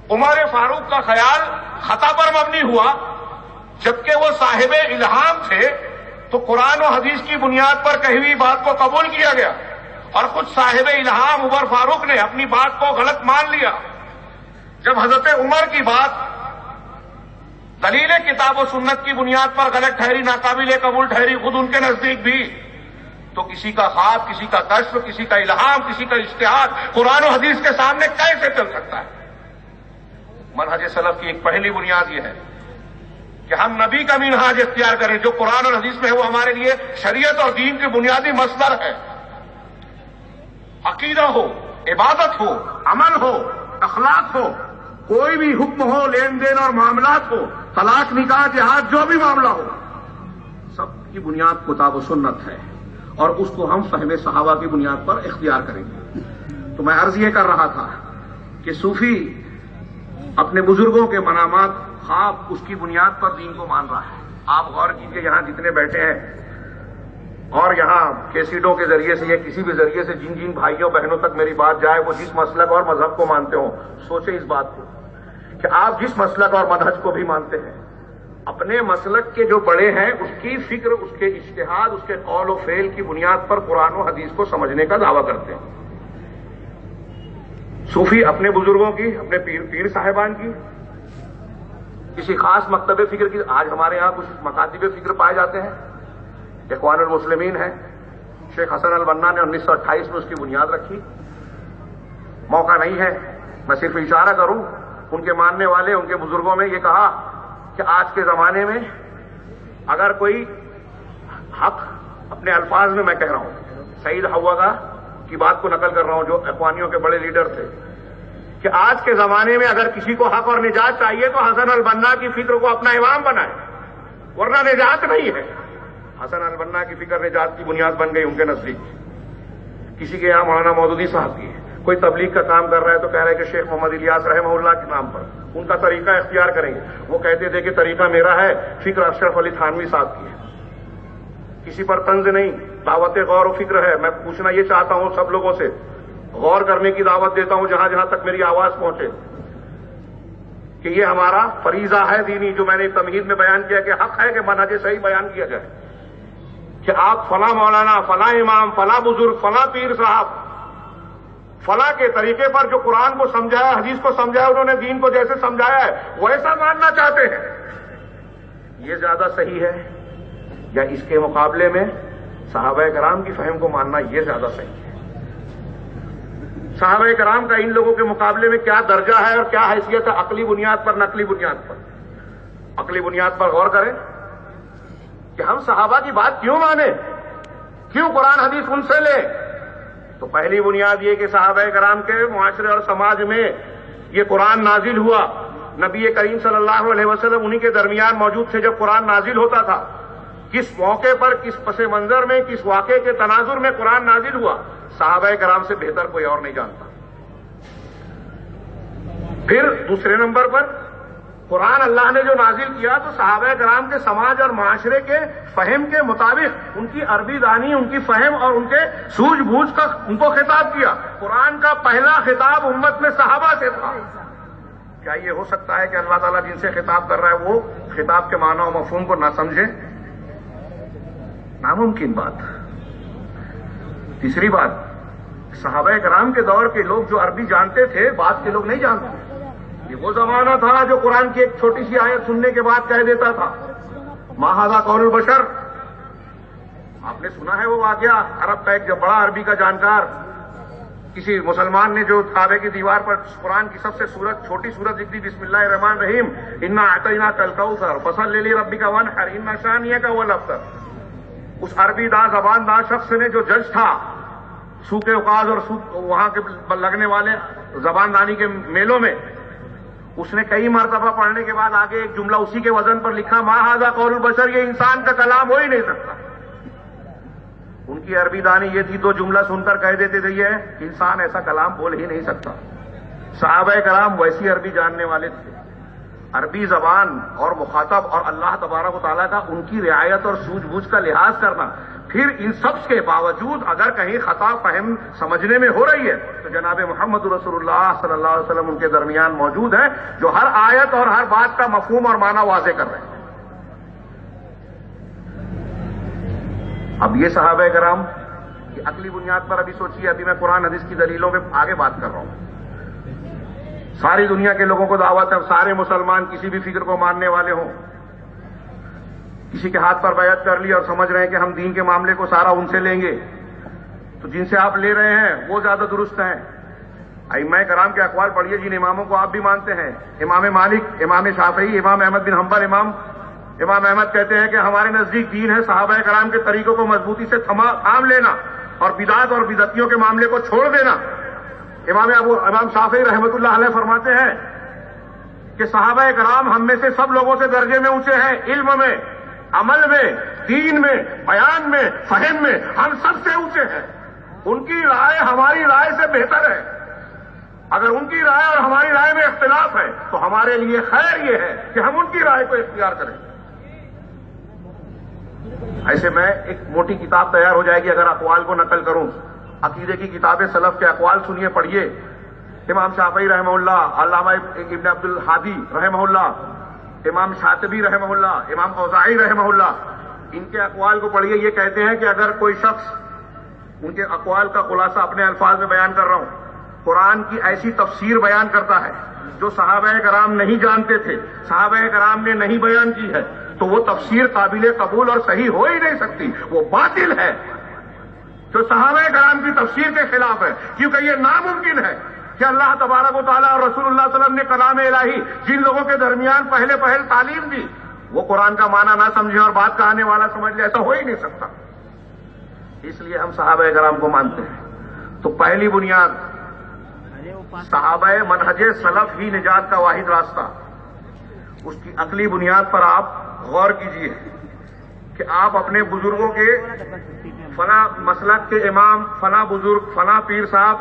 عمر فاروق کا خیال خطا پر مبنی ہوا، جبکہ وہ صاحب الہام تھے تو قرآن و حدیث کی بنیاد پر کہی ہوئی بات کو قبول کیا گیا، اور خود صاحب الہام عمر فاروق نے اپنی بات کو غلط مان لیا. جب حضرت عمر کی بات دلیل کتاب و سنت کی بنیاد پر غلط ٹھہری، ناقابل قبول ٹھہری خود ان کے نزدیک بھی، تو کسی کا خواب، کسی کا کشف، کسی کا الہام، کسی کا اجتہاد قرآن و حدیث کے سامنے کیسے چل سکتا ہے؟ منہج سلف کی ایک پہلی بنیاد یہ ہے کہ ہم نبی کا منہاج اختیار کریں، جو قرآن اور حدیث میں ہے وہ ہمارے لیے شریعت اور دین کی بنیادی مصدر ہے. عقیدہ ہو، عبادت ہو، عمل ہو، اخلاق ہو، کوئی بھی حکم ہو، لین دین اور معاملات ہو، طلاق، نکاح، جہاد، جو بھی معاملہ ہو، سب کی بنیاد کتاب و سنت ہے، اور اس کو ہم فہم صحابہ کی بنیاد پر اختیار کریں گے. تو میں عرض یہ کر رہا تھا کہ صوفی اپنے بزرگوں کے منامات، خواب، اس کی بنیاد پر دین کو مان رہا ہے. آپ غور کیجئے یہاں جتنے بیٹھے ہیں اور یہاں کیسیٹوں کے ذریعے سے یا کسی بھی ذریعے سے جن جن بھائیوں بہنوں تک میری بات جائے، وہ جس مسلک اور مذہب کو مانتے ہوں، سوچیں اس بات کو کہ آپ جس مسلک اور منہج کو بھی مانتے ہیں، اپنے مسلک کے جو بڑے ہیں اس کی فکر، اس کے اجتہاد، اس کے قول و فعل کی بنیاد پر قرآن و حدیث کو سمجھنے کا دعویٰ کرتے ہیں. صوفی اپنے بزرگوں کی، اپنے پیر صاحبان کی، کسی خاص مکتب فکر کی، آج ہمارے یہاں کچھ مکاتب فکر پائے جاتے ہیں، اخوان المسلمین ہے، شیخ حسن البنا نے 1928 میں اس کی بنیاد رکھی. موقع نہیں ہے، میں صرف اشارہ کروں، ان کے ماننے والے، ان کے بزرگوں میں یہ کہا کہ آج کے زمانے میں اگر کوئی حق، اپنے الفاظ میں میں کہہ رہا ہوں، سعید حوا کی بات کو نقل کر رہا ہوں جو اخوانیوں کے بڑے لیڈر تھے، کہ آج کے زمانے میں اگر کسی کو حق اور نجات چاہیے تو حسن البنا کی فکر کو اپنا امام بنائے، ورنہ نجات نہیں ہے. حسن البنا کی فکر نجات کی بنیاد بن گئی ان کے نزدیک. کسی کے یہاں مولانا مودودی صاحب کی ہے، کوئی تبلیغ کا کام کر رہا ہے تو کہہ رہا ہے کہ شیخ محمد الیاس رحمہ اللہ کے نام پر ان کا طریقہ اختیار کریں گے. وہ کہتے تھے کہ طریقہ میرا ہے، فکر اشرف علی تھانوی صاحب کی ہے. کسی پر طنز نہیں، دعوت غور و فکر ہے. میں پوچھنا یہ چاہتا ہوں سب لوگوں سے، غور کرنے کی دعوت دیتا ہوں جہاں جہاں تک میری آواز پہنچے، کہ یہ ہمارا فریضہ ہے دینی، جو میں نے تمہید میں بیان کیا کہ حق ہے کہ منہج صحیح بیان کیا جائے، کہ آپ فلاں مولانا، فلاں امام، فلاں بزرگ، فلاں پیر صاحب، فلاں کے طریقے پر جو قرآن کو سمجھایا، حدیث کو سمجھایا، انہوں نے دین کو جیسے سمجھایا ہے ویسا ماننا چاہتے ہیں. یہ زیادہ صحیح ہے یا اس کے مقابلے میں صحابہ کرام کی فہم کو ماننا یہ زیادہ صحیح ہے؟ صحابہ کرام کا ان لوگوں کے مقابلے میں کیا درجہ ہے اور کیا حیثیت ہے، عقلی بنیاد پر، نقلی بنیاد پر؟ عقلی بنیاد پر غور کریں کہ ہم صحابہ کی بات کیوں مانیں، کیوں قرآن حدیث ان سے لیں. تو پہلی بنیاد یہ کہ صحابہ کرام کے معاشرے اور سماج میں یہ قرآن نازل ہوا، نبی کریم صلی اللہ علیہ وسلم انہی کے درمیان موجود تھے جب قرآن نازل ہوتا تھا. کس موقع پر، کس پس منظر میں، کس واقعے کے تناظر میں قرآن نازل ہوا، صحابہ کرام سے بہتر کوئی اور نہیں جانتا۔ پھر دوسرے نمبر پر قرآن اللہ نے جو نازل کیا تو صحابہ کرام کے سماج اور معاشرے کے فہم کے مطابق ان کی عربی دانی، ان کی فہم اور ان کے سوجھ بوجھ کا ان کو خطاب کیا۔ قرآن کا پہلا خطاب امت میں صحابہ سے تھا۔ کیا یہ ہو سکتا ہے کہ اللہ تعالیٰ جن سے خطاب کر رہا ہے وہ خطاب کے معنی و مفہوم کو نہ سمجھے؟ ناممکن بات۔ تیسری بات، صحابہ کرام کے دور کے لوگ جو عربی جانتے تھے، بعد کے لوگ نہیں جانتے۔ یہ وہ زمانہ تھا جو قرآن کی ایک چھوٹی سی آیت سننے کے بعد کہہ دیتا تھا ما ھذا قول البشر۔ آپ نے سنا ہے وہ واقعہ، عرب کا ایک جو بڑا عربی کا جانکار، کسی مسلمان نے جو کعبے کی دیوار پر قرآن کی سب سے چھوٹی سورت لکھ دی، بسم اللہ الرحمن الرحیم، انا اعطیناک الکوثر فصل لربک وانحر ان شانئک هو الابتر۔ اس عربی زبان داں شخص نے جو جج تھا سوق اوقاز اور وہاں کے لگنے والے زبان دانی کے میلوں میں، اس نے کئی مرتبہ پڑھنے کے بعد آگے ایک جملہ اسی کے وزن پر لکھا ما ھذا قول البشر، یہ انسان کا کلام ہو ہی نہیں سکتا۔ ان کی عربی دانی یہ تھی، دو جملہ سن کر کہہ دیتے تھے یہ انسان ایسا کلام بول ہی نہیں سکتا۔ صحابہ کرام ویسی عربی جاننے والے تھے۔ عربی زبان اور مخاطب اور اللہ تبارک و تعالیٰ کا ان کی رعایت اور سوجھ بوجھ کا لحاظ کرنا، پھر ان سب کے باوجود اگر کہیں خطا فہم سمجھنے میں ہو رہی ہے تو جناب محمد رسول اللہ صلی اللہ علیہ وسلم ان کے درمیان موجود ہیں، جو ہر آیت اور ہر بات کا مفہوم اور معنی واضح کر رہے ہیں۔ اب یہ صحابہ کرام کی عقلی بنیاد پر ابھی سوچیے، ابھی میں قرآن حدیث کی دلیلوں پہ آگے بات کر رہا ہوں۔ ساری دنیا کے لوگوں کو دعوت ہے، سارے مسلمان کسی بھی فکر کو ماننے والے ہوں، کسی کے ہاتھ پر بیعت کر لی اور سمجھ رہے ہیں کہ ہم دین کے معاملے کو سارا ان سے لیں گے، تو جن سے آپ لے رہے ہیں وہ زیادہ درست ہیں۔ ائمہ کرام کے اقوال پڑھیے، جن اماموں کو آپ بھی مانتے ہیں، امام مالک، امام شافعی، امام احمد بن حنبل۔ امام احمد کہتے ہیں کہ ہمارے نزدیک دین ہے صحابہ کرام کے طریقوں کو مضبوطی سے تھام لینا اور بدعت اور بدعتیوں کے معاملے کو چھوڑ دینا۔ امام شافعی رحمۃ اللہ علیہ فرماتے ہیں کہ صحابہ کرام ہم میں سے سب لوگوں سے درجے میں اونچے ہیں، علم میں، عمل میں، دین میں، بیان میں، فہم میں ہم سب سے اونچے ہیں۔ ان کی رائے ہماری رائے سے بہتر ہے۔ اگر ان کی رائے اور ہماری رائے میں اختلاف ہے تو ہمارے لیے خیر یہ ہے کہ ہم ان کی رائے کو اختیار کریں۔ ایسے میں ایک موٹی کتاب تیار ہو جائے گی اگر اقوال کو نقل کروں۔ عقیدے کی کتاب سلف کے اقوال سنیے، پڑھیے۔ امام شافعی رحمہ اللہ، علامہ ابن عبد الحادی رحمہ اللہ، امام شاطبی رحمہ اللہ، امام اوزاعی رحمہ اللہ، ان کے اقوال کو پڑھیے۔ یہ کہتے ہیں کہ اگر کوئی شخص، ان کے اقوال کا خلاصہ اپنے الفاظ میں بیان کر رہا ہوں، قرآن کی ایسی تفسیر بیان کرتا ہے جو صحابہ کرام نہیں جانتے تھے، صحابہ کرام نے نہیں بیان کی ہے، تو وہ تفسیر قابل قبول اور صحیح ہو ہی نہیں سکتی، وہ باطل ہے، جو صحابہ کرام کی تفسیر کے خلاف ہے، کیونکہ یہ ناممکن ہے کہ اللہ تبارک و تعالیٰ اور رسول اللہ صلی اللہ علیہ وسلم نے کلام الہی جن لوگوں کے درمیان پہلے تعلیم دی وہ قرآن کا معنی نہ سمجھے اور بات کہانے والا سمجھ لے، ایسا ہو ہی نہیں سکتا۔ اس لیے ہم صحابہ کرام کو مانتے ہیں۔ تو پہلی بنیاد، صحابہ منہج سلف ہی نجات کا واحد راستہ۔ اس کی عقلی بنیاد پر آپ غور کیجئے کہ آپ اپنے بزرگوں کے فلاں مسلک کے امام، فلاں بزرگ، فلاں پیر صاحب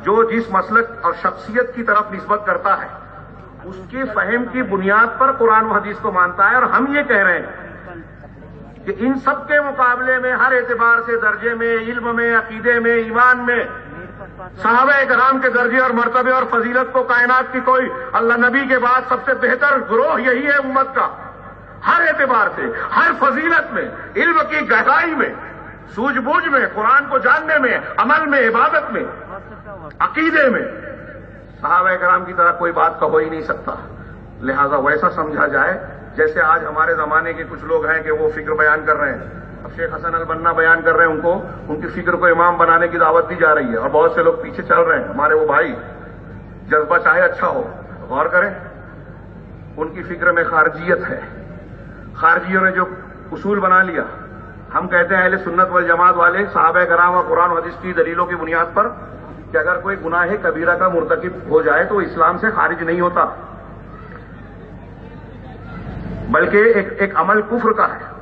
جو جس مسلک اور شخصیت کی طرف نسبت کرتا ہے اس کی فہم کی بنیاد پر قرآن و حدیث کو مانتا ہے، اور ہم یہ کہہ رہے ہیں کہ ان سب کے مقابلے میں ہر اعتبار سے درجے میں، علم میں، عقیدے میں، ایمان میں صحابہ کرام کے درجے اور مرتبے اور فضیلت کو کائنات کی کوئی اللہ نبی کے بعد سب سے بہتر گروہ یہی ہے امت کا، ہر اعتبار سے، ہر فضیلت میں، علم کی گہرائی میں، سوجھ بوجھ میں، قرآن کو جاننے میں، عمل میں، عبادت میں، عقیدے میں صحابہ کرام کی طرح کوئی بات کا ہو ہی نہیں سکتا۔ لہذا ویسا سمجھا جائے جیسے آج ہمارے زمانے کے کچھ لوگ ہیں کہ وہ فکر بیان کر رہے ہیں، اب شیخ حسن البنا بیان کر رہے ہیں، ان کی فکر کو امام بنانے کی دعوت دی جا رہی ہے، اور بہت سے لوگ پیچھے چل رہے ہیں۔ ہمارے وہ بھائی، جذبہ چاہے اچھا ہو، غور کریں، ان کی فکر میں خارجیت ہے، خارجیوں نے جو اصول بنا لیا۔ ہم کہتے ہیں اہل سنت والجماعت والے صحابہ کرام اور قرآن و حدیث کی دلیلوں کی بنیاد پر کہ اگر کوئی گناہ کبیرہ کا مرتکب ہو جائے تو اسلام سے خارج نہیں ہوتا، بلکہ ایک عمل کفر کا ہے،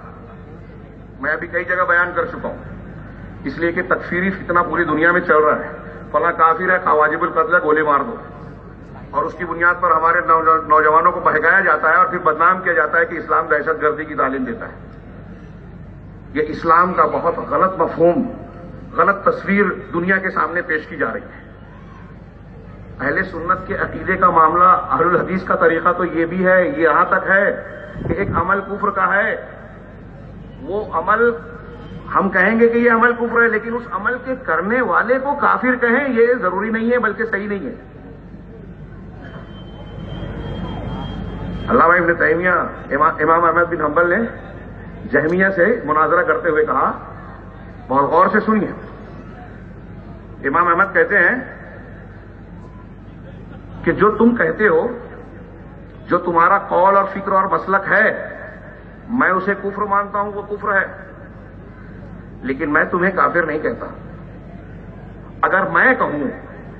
میں ابھی کئی جگہ بیان کر چکا ہوں، اس لیے کہ تکفیری فتنہ پوری دنیا میں چل رہا ہے، فلاں کافر ہے، واجب القتل ہے، گولی مار دو، اور اس کی بنیاد پر ہمارے نوجوانوں کو بہکایا جاتا ہے اور پھر بدنام کیا جاتا ہے کہ اسلام دہشت گردی کی تعلیم دیتا ہے۔ یہ اسلام کا بہت غلط مفہوم، غلط تصویر دنیا کے سامنے پیش کی جا رہی ہے۔ اہل سنت کے عقیدے کا معاملہ، اہل الحدیث کا طریقہ تو یہ بھی ہے، یہ یہاں تک ہے کہ ایک عمل کفر کا ہے، وہ عمل ہم کہیں گے کہ یہ عمل کفر ہے، لیکن اس عمل کے کرنے والے کو کافر کہیں یہ ضروری نہیں ہے، بلکہ صحیح نہیں ہے۔ علامہ ابن تیمیہ، امام احمد بن حنبل نے جہمیہ سے مناظرہ کرتے ہوئے کہا، بہت غور سے سنیے، امام احمد کہتے ہیں کہ جو تم کہتے ہو، جو تمہارا قول اور فکر اور مسلک ہے، میں اسے کفر مانتا ہوں، وہ کفر ہے، لیکن میں تمہیں کافر نہیں کہتا۔ اگر میں کہوں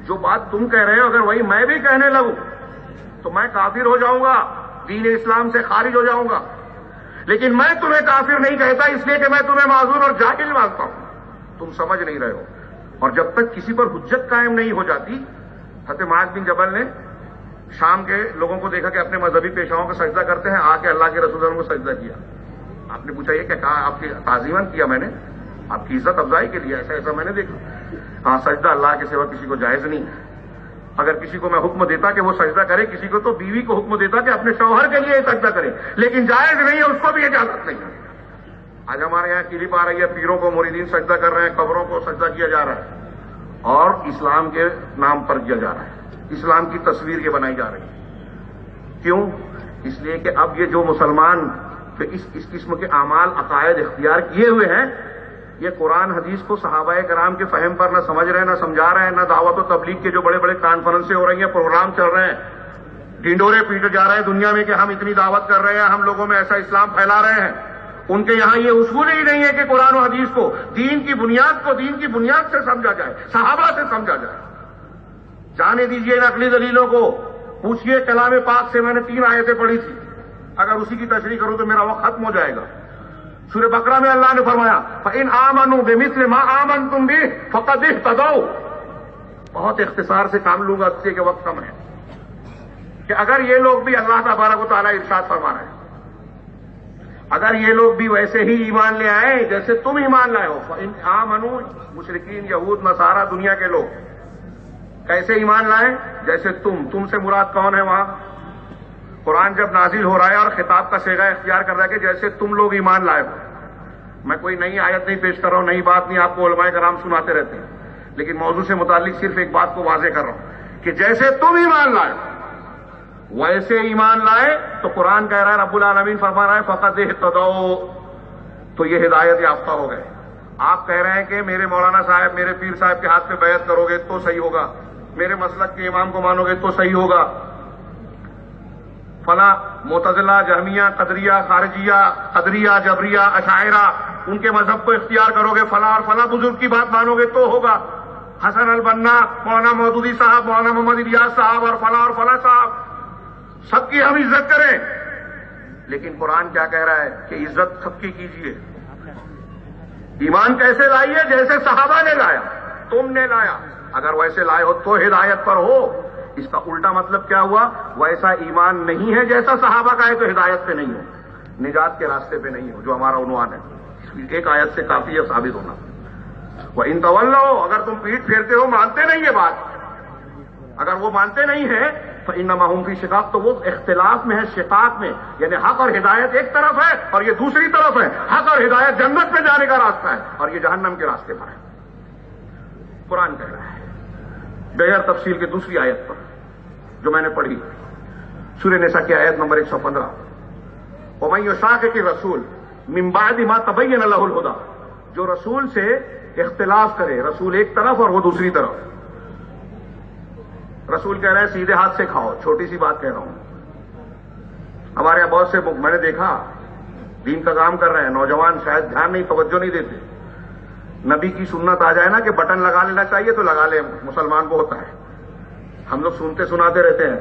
جو بات تم کہہ رہے ہو، اگر وہی میں بھی کہنے لگوں تو میں کافر ہو جاؤں گا، دین اسلام سے خارج ہو جاؤں گا، لیکن میں تمہیں کافر نہیں کہتا، اس لیے کہ میں تمہیں معذور اور جاہل مانتا ہوں، تم سمجھ نہیں رہے ہو۔ اور جب تک کسی پر حجت قائم نہیں ہو جاتی، حضرت معاذ بن جبل نے شام کے لوگوں کو دیکھا کہ اپنے مذہبی پیشواؤں کو سجدہ کرتے ہیں، آ کے اللہ کے رسول اللہ کو سجدہ کیا۔ آپ نے پوچھا یہ کہ کہا آپ کی تعظیماً کیا میں نے، آپ کی عزت افزائی کے لیے، ایسا میں نے دیکھا۔ ہاں، سجدہ اللہ کے سوا کسی کو جائز نہیں ہے۔ اگر کسی کو میں حکم دیتا کہ وہ سجدہ کرے، کسی کو تو بیوی کو حکم دیتا کہ اپنے شوہر کے لیے سجدہ کرے، لیکن جائز نہیں ہے، اس کو بھی اجازت نہیں ہے۔ آج ہمارے یہاں کلپ آ رہی ہے، پیروں کو مریدین سجدہ کر رہے ہیں، قبروں کو سجدہ کیا جا رہا ہے، اور اسلام کے نام پر کیا جا رہا ہے، اسلام کی تصویر یہ بنائی جا رہی ہے۔ کیوں؟ اس لیے کہ اب یہ جو مسلمان اس قسم کے اعمال عقائد اختیار کیے ہوئے ہیں، یہ قرآن حدیث کو صحابہ کرام کے فہم پر نہ سمجھ رہے ہیں، نہ سمجھا رہے ہیں، نہ دعوت و تبلیغ کے جو بڑے بڑے کانفرنسیں ہو رہی ہیں، پروگرام چل رہے ہیں، ڈھنڈورے پیٹے جا رہے ہیں دنیا میں کہ ہم اتنی دعوت کر رہے ہیں، ہم لوگوں میں ایسا اسلام پھیلا رہے ہیں۔ ان کے یہاں یہ اصول ہی نہیں ہے کہ قرآن و حدیث کو، دین کی بنیاد سے سمجھا جائے، صحابہ سے سمجھا جائے۔ جانے دیجئے نقلی دلیلوں کو، پوچھئے کلام پاک سے، میں نے 3 آیتیں پڑھی تھی، اگر اسی کی تشریح کروں تو میرا وقت ختم ہو جائے گا۔ سورہ بقرہ میں اللہ نے فرمایا فَإِنْ آمَنُوا بِمِثْلِ مَا آمَنْتُمْ بِهِ فَقَدِ اهْتَدَوْا۔ بہت اختصار سے کام لوں گا، اس لیے کہ وقت کم ہے، کہ اگر یہ لوگ بھی، اللہ تبارک و تعالیٰ ارشاد فرما رہے ہیں، اگر یہ لوگ بھی ویسے ہی ایمان لے آئے جیسے تم ایمان لائے ہو، فَإِنْ آمَنُوا، مشرکین، یہود، نصارہ، دنیا کے لوگ کیسے ایمان لائے؟ جیسے تم سے مراد کون ہے؟ وہاں قرآن جب نازل ہو رہا ہے اور خطاب کا صیغہ اختیار کر رہا ہے کہ جیسے تم لوگ ایمان لائے ہو۔ میں کوئی نئی آیت نہیں پیش کر رہا ہوں، نئی بات نہیں، آپ کو علماء کرام سناتے رہتے ہیں، لیکن موضوع سے متعلق صرف ایک بات کو واضح کر رہا ہوں کہ جیسے تم ایمان لائے ویسے ایمان لائے، تو قرآن کہہ رہا ہے، رب العالمین فرما رہا ہے فقط اہتدوا، تو یہ ہدایت یافتہ ہو گئے۔ آپ کہہ رہے ہیں کہ میرے مولانا صاحب، میرے پیر صاحب کے ہاتھ پہ بیعت کرو گے تو صحیح ہوگا، میرے مسلک کے امام کو مانو گے تو صحیح ہوگا، فلاں معتزلہ، جہمیہ، قدریہ، خارجیہ، قدریہ، جبریہ، اشاعرہ، ان کے مذہب کو اختیار کرو گے، فلاں اور فلاں بزرگ کی بات مانو گے تو ہوگا، حسن البنا، مولانا مودودی صاحب، مولانا محمد الیاس صاحب، اور فلاں صاحب، سب کی ہم عزت کریں، لیکن قرآن کیا کہہ رہا ہے کہ عزت سب کی کیجیے۔ ایمان کیسے لائیے؟ جیسے صحابہ نے لایا، تم نے لایا، اگر ویسے لائے ہو تو ہدایت پر ہو۔ اس کا الٹا مطلب کیا ہوا؟ ویسا ایمان نہیں ہے جیسا صحابہ کا ہے تو ہدایت پہ نہیں ہو، نجات کے راستے پہ نہیں ہو، جو ہمارا عنوان ہے۔ ایک آیت سے کافی ہے ثابت ہونا۔ وَإِن تَوَلَّوْا، اگر تم پیٹ پھیرتے ہو، مانتے نہیں یہ بات، اگر وہ مانتے نہیں ہیں، فَإِنَّمَا هُمْ فِي شِقَاقٍ، تو وہ اختلاف میں ہے، شقاق میں، یعنی حق اور ہدایت ایک طرف ہے اور یہ دوسری طرف ہے، حق اور ہدایت جنت میں جانے کا راستہ ہے اور یہ جہنم کے راستے پر ہے۔ قرآن کہہ رہا ہے بغیر تفصیل کے دوسری آیت پر جو میں نے پڑھی، سورہ نساء کی آیت نمبر 115، وَمَن يُشَاقِقِ الرَّسُولَ مِن بَعْدِ مَا تَبَيَّنَ لَهُ الْهُدَىٰ، جو رسول سے اختلاف کرے، رسول ایک طرف اور وہ دوسری طرف، رسول کہہ رہے ہیں سیدھے ہاتھ سے کھاؤ، چھوٹی سی بات کہہ رہا ہوں، ہمارے یہاں بہت سے میں نے دیکھا دین کا کام کر رہے ہیں، نوجوان شاید دھیان نہیں، توجہ نہیں دیتے، نبی کی سنت آ جائے نا کہ بٹن لگا لینا چاہیے تو لگا لے، مسلمان کو ہوتا ہے، ہم لوگ سنتے سناتے رہتے ہیں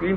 3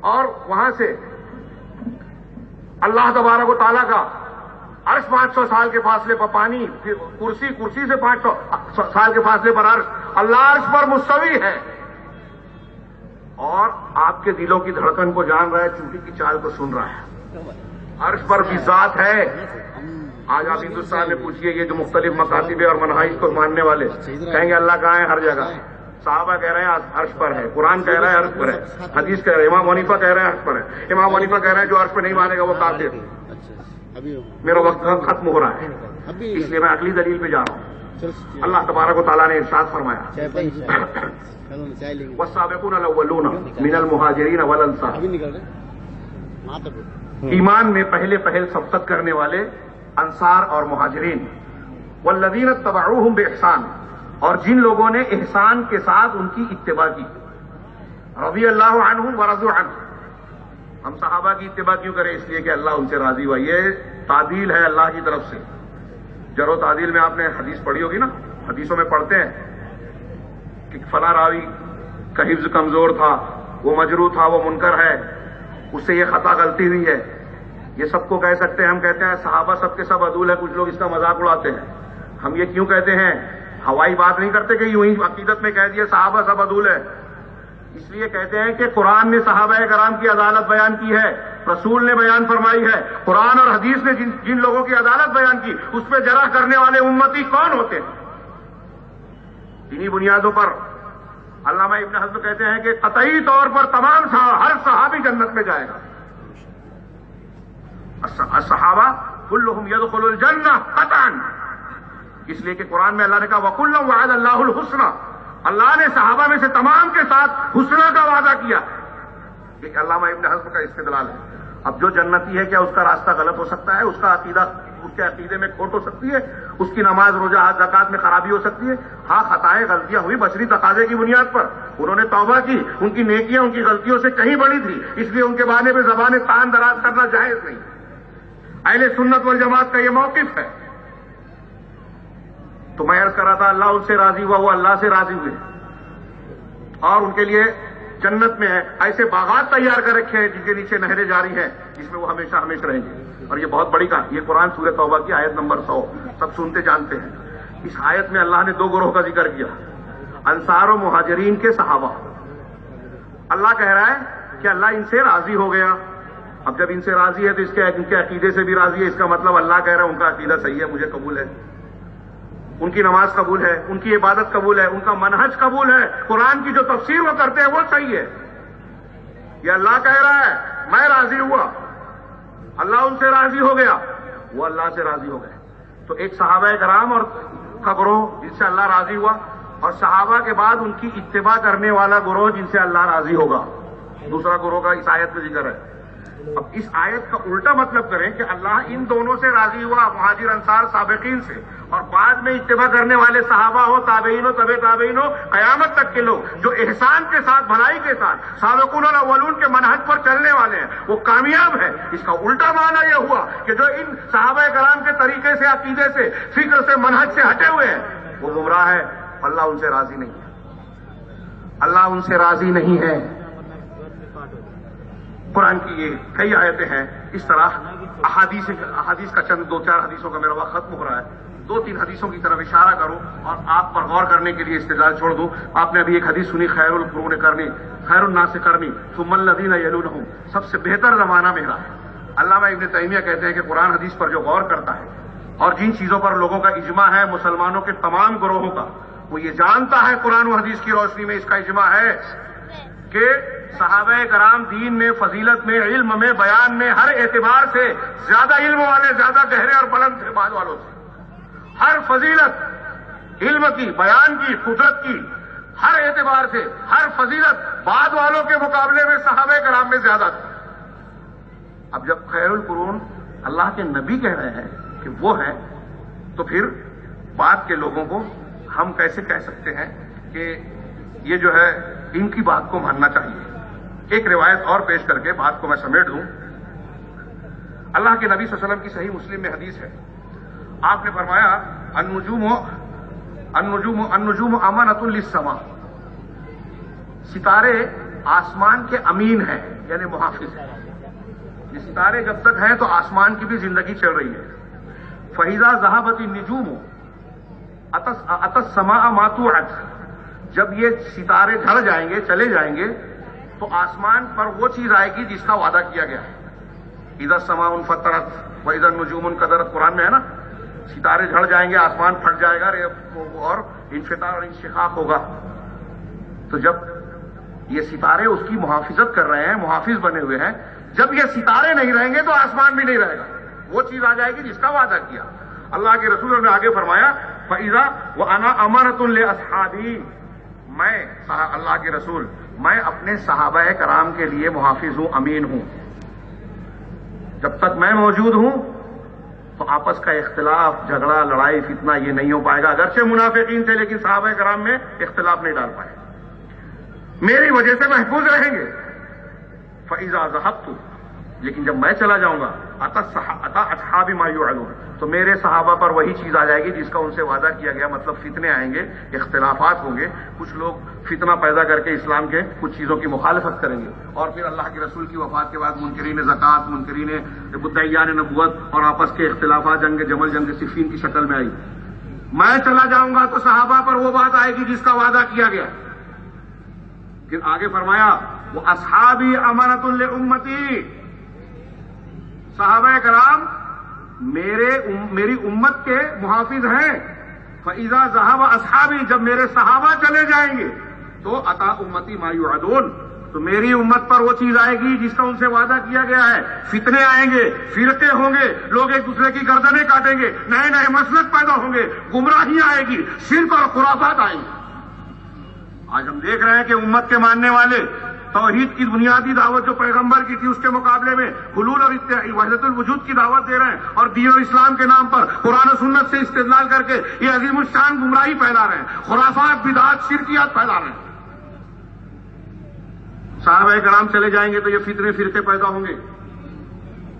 اور وہاں سے اللہ تبارک و تعالیٰ کا عرش 500 سال کے فاصلے پر پانی، پھر کرسی سے 500 سال کے فاصلے پر عرش، اللہ عرش پر مستوی ہے اور آپ کے دلوں کی دھڑکن کو جان رہا ہے، چونٹی کی چال کو سن رہا ہے، عرش پر بھی ذات ہے۔ آج آپ ہندوستان میں پوچھئے، یہ جو مختلف مکاتب اور منہاج کو ماننے والے کہیں گے اللہ کہاں ہے؟ ہر جگہ ہے۔ صحابہ کہہ رہے ہیں عرش پر ہے، قرآن کہہ رہا ہے عرش پر ہے، حدیث کہہ رہے ہیں، امام حنیفہ کہہ رہے ہیں عرش پر ہے۔ امام حنیفہ کہہ رہے ہیں جو عرش پہ نہیں مانے گا وہ کافر۔ میرا وقت ختم ہو رہا ہے، اس لیے میں اگلی دلیل پہ جا رہا ہوں۔ اللہ تبارک و تعالیٰ نے ارشاد فرمایا والسابقون الاولون من المہاجرین والانصار، ایمان میں پہل سبقت کرنے والے انصار اور مہاجرین، والذین اتبعوہم باحسان، اور جن لوگوں نے احسان کے ساتھ ان کی اتباع کی، رضی اللہ عنہم ورضوا عنہ۔ ہم صحابہ کی اتباع کیوں کریں؟ اس لیے کہ اللہ ان سے راضی ہوا، یہ تعدیل ہے اللہ کی طرف سے۔ جرح و تعدیل میں آپ نے حدیث پڑھی ہوگی نا، حدیثوں میں پڑھتے ہیں کہ فلاں راوی کا حفظ کمزور تھا، وہ مجروح تھا، وہ منکر ہے، اس سے یہ خطا غلطی ہوئی ہے۔ یہ سب کو کہہ سکتے ہیں، ہم کہتے ہیں صحابہ سب کے سب عدول ہے، کچھ لوگ اس کا مذاق اڑاتے ہیں۔ ہم یہ کیوں کہتے ہیں؟ ہوائی بات نہیں کرتے کہ یوں ہی عقیدت میں کہہ دیا صحابہ سب عدول ہے، اس لیے کہتے ہیں کہ قرآن نے صحابہ کرام کی عدالت بیان کی ہے، رسول نے بیان فرمائی ہے، قرآن اور حدیث نے جن لوگوں کی عدالت بیان کی اس پہ جرح کرنے والے امتی کون ہوتے ہیں؟ انہی بنیادوں پر علامہ ابن حزم کہتے ہیں کہ قطعی طور پر تمام ہر صحابی جنت میں جائے گا۔ الصحابہ کلہم یدخل الجنہ قطعا، اس لیے کہ قرآن میں اللہ نے کہا وَكُلًّا وَعَدَ اللَّهُ الْحُسْنَى، اللہ نے صحابہ میں سے تمام کے ساتھ حسنہ کا وعدہ کیا۔ یہ علامہ ابن حزم کا استدلال ہے۔ اب جو جنتی ہے کیا اس کا راستہ غلط ہو سکتا ہے؟ اس کا عقیدہ، اس کے عقیدے میں کھوٹ ہو سکتی ہے؟ اس کی نماز روزہ حج زکات میں خرابی ہو سکتی ہے؟ ہاں خطائیں غلطیاں ہوئی بشری تقاضے کی بنیاد پر، انہوں نے توبہ کی، ان کی نیکیاں ان کی غلطیوں سے کہیں بڑی تھی، اس لیے ان کے بارے میں زبان تان دراز کرنا جائز نہیں۔ اہل سنت والجماعت کا یہ موقف ہے۔ تو میں عرض کر رہا تھا اللہ ان سے راضی ہوا، وہ اللہ سے راضی ہوئے اور ان کے لیے جنت میں ایسے باغات تیار کر رکھے ہیں جن کے نیچے نہریں جاری ہیں، جس میں وہ ہمیشہ ہمیشہ رہیں گے۔ اور یہ بہت بڑی کہانی، یہ قرآن سورہ توبہ کی آیت نمبر 100 سب سنتے جانتے ہیں۔ اس آیت میں اللہ نے 2 گروہ کا ذکر کیا، انصار و مہاجرین کے صحابہ۔ اللہ کہہ رہا ہے کہ اللہ ان سے راضی ہو گیا۔ اب جب ان سے راضی ہے تو ان کے عقیدے سے بھی راضی ہے، اس کا مطلب اللہ کہہ رہا ہے ان کا عقیدہ صحیح ہے، مجھے قبول ہے، ان کی نماز قبول ہے، ان کی عبادت قبول ہے، ان کا منہج قبول ہے، قرآن کی جو تفسیر وہ کرتے ہیں وہ صحیح ہے۔ یہ اللہ کہہ رہا ہے میں راضی ہوا، اللہ ان سے راضی ہو گیا، وہ اللہ سے راضی ہو گئے۔ تو ایک صحابہ کرام اور کا گروہ جن سے اللہ راضی ہوا، اور صحابہ کے بعد ان کی اتباع کرنے والا گروہ جن سے اللہ راضی ہوگا، دوسرا گروہ کا اس آیت میں ذکر ہے۔ اب اس آیت کا الٹا مطلب کریں کہ اللہ ان دونوں سے راضی ہوا، مہاجر انصار سابقین سے، اور بعد میں اتباع کرنے والے صحابہ ہو، تابعین ہو، تبع تابعین ہو، قیامت تک کے لوگ جو احسان کے ساتھ، بھلائی کے ساتھ، سابقون الاولون کے منہج پر چلنے والے ہیں، وہ کامیاب ہیں۔ اس کا الٹا معنی یہ ہوا کہ جو ان صحابہ کرام کے طریقے سے، عقیدے سے، فکر سے، منہج سے ہٹے ہوئے ہیں وہ گمراہ ہے، اللہ ان سے راضی نہیں ہے، اللہ ان سے راضی نہیں ہے۔ قرآن کی یہ کئی آیتیں ہیں۔ اس طرح احادیث کا چند 2-4 حدیثوں کا میرا وقت ختم ہو رہا ہے، 2-3 حدیثوں کی طرف اشارہ کروں اور آپ پر غور کرنے کے لیے استدلال چھوڑ دوں۔ آپ نے ابھی ایک حدیث سنی، خیر القرون قرنی، خیر الناس قرنی ثم الذین یلونہم، سب سے بہتر زمانہ میرا ہے۔ علامہ ابن تیمیہ کہتے ہیں کہ قرآن حدیث پر جو غور کرتا ہے اور جن چیزوں پر لوگوں کا اجماع ہے مسلمانوں کے تمام گروہوں کا، وہ یہ جانتا ہے قرآن و حدیث کی روشنی میں اس کا اجماع ہے کہ صحابہ کرام دین میں، فضیلت میں، علم میں، بیان میں، ہر اعتبار سے زیادہ علم والے، زیادہ گہرے اور بلند تھے بعد والوں سے۔ ہر فضیلت علم کی، بیان کی، قدرت کی، ہر اعتبار سے ہر فضیلت بعد والوں کے مقابلے میں صحابہ کرام میں زیادہ تھی۔ اب جب خیر القرون اللہ کے نبی کہہ رہے ہیں کہ وہ ہیں، تو پھر بعد کے لوگوں کو ہم کیسے کہہ سکتے ہیں کہ یہ جو ہے ان کی بات کو ماننا چاہیے؟ ایک روایت اور پیش کر کے بات کو میں سمیٹ دوں۔ اللہ کے نبی صلی اللہ علیہ وسلم کی صحیح مسلم میں حدیث ہے، آپ نے فرمایا النجوم امانۃ للسماء، ستارے آسمان کے امین ہیں، یعنی محافظ ہیں. یہ ستارے جب تک ہیں تو آسمان کی بھی زندگی چل رہی ہے. فَإِذَا ذَهَبَتِ النُّجُومُ أَتَى السَّمَاءَ مَا تُوعَدُ، جب یہ ستارے ڈھل جائیں گے، چلے جائیں گے، تو آسمان پر وہ چیز آئے گی جس کا وعدہ کیا گیا ہے. اِذَا السَّمَاءُ انفطرت وَإِذَا النُّجُومُ انكَدَرَتْ، قرآن میں ہے نا، ستارے جھڑ جائیں گے، آسمان پھٹ جائے گا اور انفطار اور انشقاق ہوگا. تو جب یہ ستارے اس کی محافظت کر رہے ہیں، محافظ بنے ہوئے ہیں، جب یہ ستارے نہیں رہیں گے تو آسمان بھی نہیں رہے گا. وہ چیز آ جائے گی جس کا وعدہ کیا. اللہ کے رسول نے آگے فرمایا فَإِذَا وَأَنَا أَمَانَةٌ لِأَصْحَابِي، میں اللہ کے رسول، میں اپنے صحابہ کرام کے لیے محافظ ہوں، امین ہوں. جب تک میں موجود ہوں تو آپس کا اختلاف، جھگڑا، لڑائی، فتنہ یہ نہیں ہو پائے گا. اگرچہ منافقین تھے لیکن صحابہ کرام میں اختلاف نہیں ڈال پائے، میری وجہ سے محفوظ رہیں گے. فَإِذَا ذَهَبْتُ، لیکن جب میں چلا جاؤں گا، أَتَى أَصْحَابِ مَا يُوعَدُونَ، تو میرے صحابہ پر وہی چیز آ جائے گی جس کا ان سے وعدہ کیا گیا. مطلب فتنے آئیں گے، اختلافات ہوں گے، کچھ لوگ فتنہ پیدا کر کے اسلام کے کچھ چیزوں کی مخالفت کریں گے، اور پھر اللہ کے رسول کی وفات کے بعد منکرین زکوٰۃ، منکرین مدعیان نبوت اور آپس کے اختلافات جنگ جمل، جنگ صفین کی شکل میں آئی. میں چلا جاؤں گا تو صحابہ پر وہ بات آئے گی جس کا وعدہ کیا گیا. پھر آگے فرمایا وہ اصحابی امانۃ لامتی، صحابہ کرام میری امت کے محافظ ہیں. فَإِذَا ذَهَبَ اصحابی، جب میرے صحابہ چلے جائیں گے تو عطا امتی ما یوعدون، تو میری امت پر وہ چیز آئے گی جس کا ان سے وعدہ کیا گیا ہے. فتنے آئیں گے، فرقے ہوں گے، لوگ ایک دوسرے کی گردنیں کاٹیں گے، نئے نئے مسلک پیدا ہوں گے، گمراہی آئے گی، شرک اور خرافات آئیں گی. آج ہم دیکھ رہے ہیں کہ امت کے ماننے والے توحید کی بنیادی دعوت جو پیغمبر کی تھی اس کے مقابلے میں حلول اور وحدت الوجود کی دعوت دے رہے ہیں، اور دین و اسلام کے نام پر قرآن و سنت سے استدلال کر کے یہ عظیم الشان گمراہی پھیلا رہے ہیں، خرافات، بدعات، شرکیات پھیلا رہے ہیں. صحابہ کرام چلے جائیں گے تو یہ فتنے فرقے پیدا ہوں گے.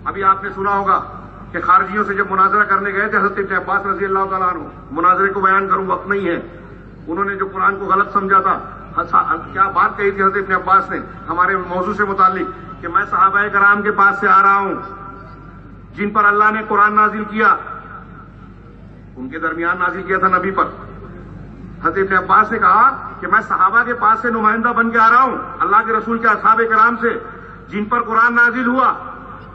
ابھی آپ نے سنا ہوگا کہ خارجیوں سے جب مناظرہ کرنے گئے تھے حضرت ابن عباس رضی اللہ تعالیٰ عنہ، مناظرے کو بیان کروں وقت نہیں ہے، انہوں نے جو قرآن کو غلط سمجھا تھا، کیا بات کہی تھی حضرت ابن عباس نے ہمارے موضوع سے متعلق، کہ میں صحابہ کرام کے پاس سے آ رہا ہوں جن پر اللہ نے قرآن نازل کیا، ان کے درمیان نازل کیا تھا نبی پر. حضرت ابن عباس نے کہا کہ میں صحابہ کے پاس سے نمائندہ بن کے آ رہا ہوں، اللہ کے رسول کے اصحاب کرام سے جن پر قرآن نازل ہوا.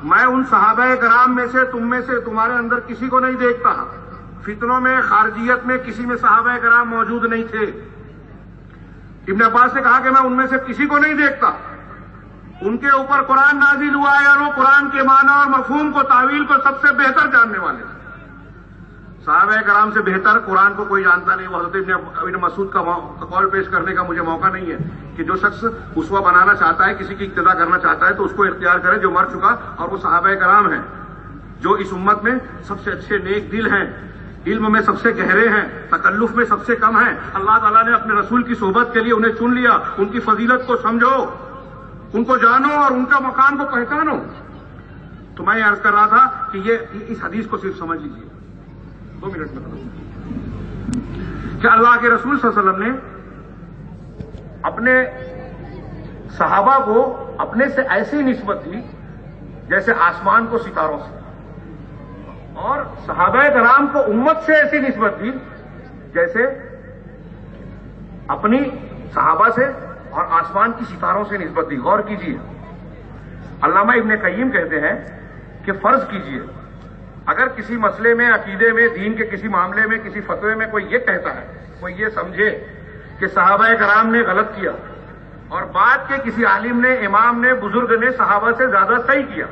میں ان صحابہ کرام میں سے، تم میں سے، تمہارے اندر کسی کو نہیں دیکھتا. فتنوں میں، خارجیت میں کسی میں صحابہ کرام موجود نہیں تھے. ابن عباس نے کہا کہ میں ان میں سے کسی کو نہیں دیکھتا، ان کے اوپر قرآن نازل ہوا ہے اور وہ قرآن کے معنی اور مفہوم کو، تعویل کو سب سے بہتر جاننے والے ہیں. صحابہ کرام سے بہتر قرآن کو کوئی جانتا نہیں. وہ حضرت ابن مسعود کا قول پیش کرنے کا مجھے موقع نہیں ہے کہ جو شخص اسوہ بنانا چاہتا ہے، کسی کی اقتدا کرنا چاہتا ہے تو اس کو اختیار کرے جو مر چکا، اور وہ صحابہ کرام ہیں جو اس امت میں سب سے اچھے نیک دل ہیں، علم میں سب سے گہرے ہیں، تکلف میں سب سے کم ہیں. اللہ تعالیٰ نے اپنے رسول کی صحبت کے لیے انہیں چن لیا. ان کی فضیلت کو سمجھو، ان کو جانو اور ان کا مقام کو پہچانو. تو میں یہ عرض کر رہا تھا کہ یہ اس حدیث کو صرف سمجھ لیجیے 2 منٹ میں کہ اللہ کے رسول صلی اللہ علیہ وسلم نے اپنے صحابہ کو اپنے سے ایسی نسبت دی جیسے آسمان کو ستاروں سے، اور صحابہ کرام کو امت سے ایسی نسبت دی جیسے اپنی صحابہ سے اور آسمان کی ستاروں سے نسبت دی. غور کیجیے، علامہ ابن قیم کہتے ہیں کہ فرض کیجیے اگر کسی مسئلے میں، عقیدے میں، دین کے کسی معاملے میں، کسی فتوے میں کوئی یہ کہتا ہے، کوئی یہ سمجھے کہ صحابہ کرام نے غلط کیا اور بعد کے کسی عالم نے، امام نے، بزرگ نے صحابہ سے زیادہ صحیح کیا،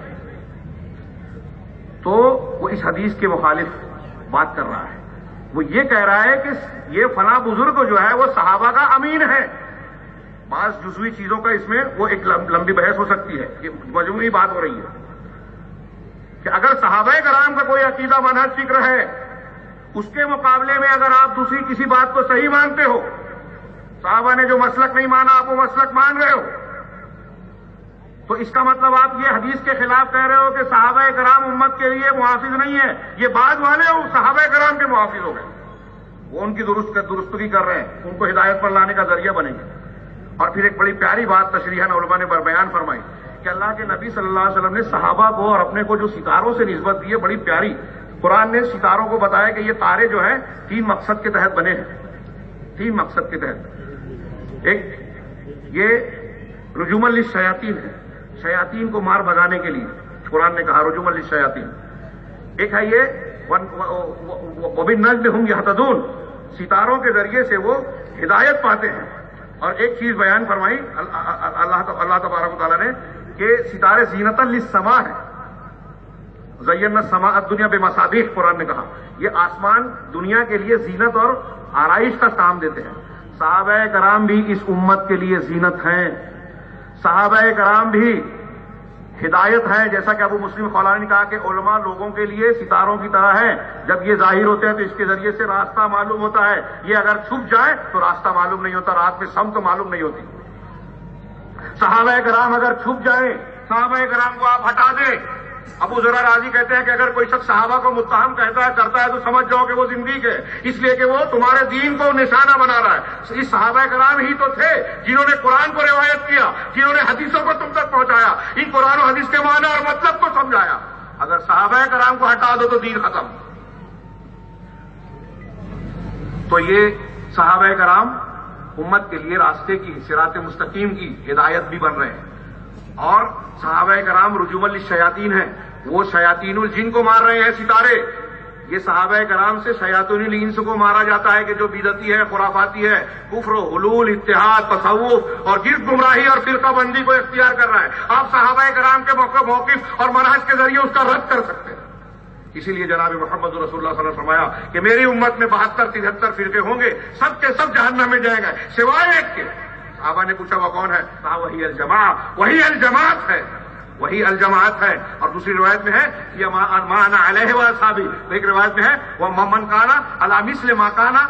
تو وہ اس حدیث کے مخالف بات کر رہا ہے. وہ یہ کہہ رہا ہے کہ یہ فلاں بزرگ جو ہے وہ صحابہ کا امین ہے. بعض جزوی چیزوں کا اس میں وہ ایک لمبی بحث ہو سکتی ہے، یہ مجموعی بات ہو رہی ہے کہ اگر صحابہ کرام کا کوئی عقیدہ منہج فکر ہے، اس کے مقابلے میں اگر آپ دوسری کسی بات کو صحیح مانتے ہو، صحابہ نے جو مسلک نہیں مانا آپ وہ مسلک مان رہے ہو، تو اس کا مطلب آپ یہ حدیث کے خلاف کہہ رہے ہو کہ صحابہ کرام امت کے لیے محافظ نہیں ہے. یہ بعد والے صحابہ کرام کے محافظ ہو گئے، وہ ان کی درستگی کر رہے ہیں، ان کو ہدایت پر لانے کا ذریعہ بنیں گے. اور پھر ایک بڑی پیاری بات تشریحاً علماء نے بیان فرمائی کہ اللہ کے نبی صلی اللہ علیہ وسلم نے صحابہ کو اور اپنے کو جو ستاروں سے نسبت دی ہے بڑی پیاری. قرآن نے ستاروں کو بتایا کہ یہ تارے جو ہیں 3 مقصد کے تحت بنے ہیں. 3 مقصد کے تحت. ایک یہ رجوما للشیاطین ہے, شیاطین کو مار بھگانے کے لیے قرآن نے کہا رجوما للشیاطین. ایک ہے یہ وبالنجم هم یہتدون, ستاروں کے ذریعے سے وہ ہدایت پاتے ہیں. اور ایک چیز بیان فرمائی اللہ تبارک و تعالیٰ نے کہ ستارے زینۃ للسماء ہے. زینا السماء الدنیا بمصابیح, قرآن نے کہا یہ آسمان دنیا کے لیے زینت اور آرائش کا کام دیتے ہیں. صحابہ کرام بھی اس امت کے لیے زینت ہیں, صحابہ کرام بھی ہدایت ہے. جیسا کہ ابو مسلم خولانی نے کہا کہ علماء لوگوں کے لیے ستاروں کی طرح ہیں, جب یہ ظاہر ہوتے ہیں تو اس کے ذریعے سے راستہ معلوم ہوتا ہے, یہ اگر چھپ جائے تو راستہ معلوم نہیں ہوتا, رات میں سمت معلوم نہیں ہوتی. صحابہ کرام اگر چھپ جائیں, صحابہ کرام کو آپ ہٹا دیں. ابو ذر راضی کہتے ہیں کہ اگر کوئی شخص صحابہ کو متہم کرتا ہے تو سمجھ جاؤ کہ وہ زندگی ہے, اس لیے کہ وہ تمہارے دین کو نشانہ بنا رہا ہے. اس صحابہ کرام ہی تو تھے جنہوں نے قرآن کو روایت کیا, جنہوں نے حدیثوں کو تم تک پہنچایا, ان قرآن و حدیث کے معنی اور مطلب کو سمجھایا. اگر صحابہ کرام کو ہٹا دو تو دین ختم. تو یہ صحابہ کرام امت کے لیے راستے کی, صراط مستقیم کی ہدایت بھی بن رہے ہیں. اور صحابہ کرام رجوما للشیاطین ہیں, وہ شیاطین الجن کو مار رہے ہیں ستارے. یہ صحابہ کرام سے شیاطین الانس کو مارا جاتا ہے کہ جو بدعتی ہے, خرافاتی ہے, کفر و حلول, اتحاد, تصوف اور گرد گمراہی اور فرقہ بندی کو اختیار کر رہا ہے. آپ صحابہ کرام کے موقف اور منہج کے ذریعے اس کا رد کر سکتے ہیں. اسی لیے جناب محمد رسول اللہ صلی اللہ علیہ وسلم نے فرمایا کہ میری امت میں 72-73 فرقے ہوں گے, سب کے سب جہنم میں جائیں گے سوائے ایک کے. صحابہ نے پوچھا وہ کون ہے؟ کہا وہی الجماعت, وہی الجماعت ہے, وہی الجماعت ہے. اور دوسری روایت میں ہے یہ ما انا علیہ واصحابی, ایک روایت میں ہے وہ من کانا علی مثل ما کانا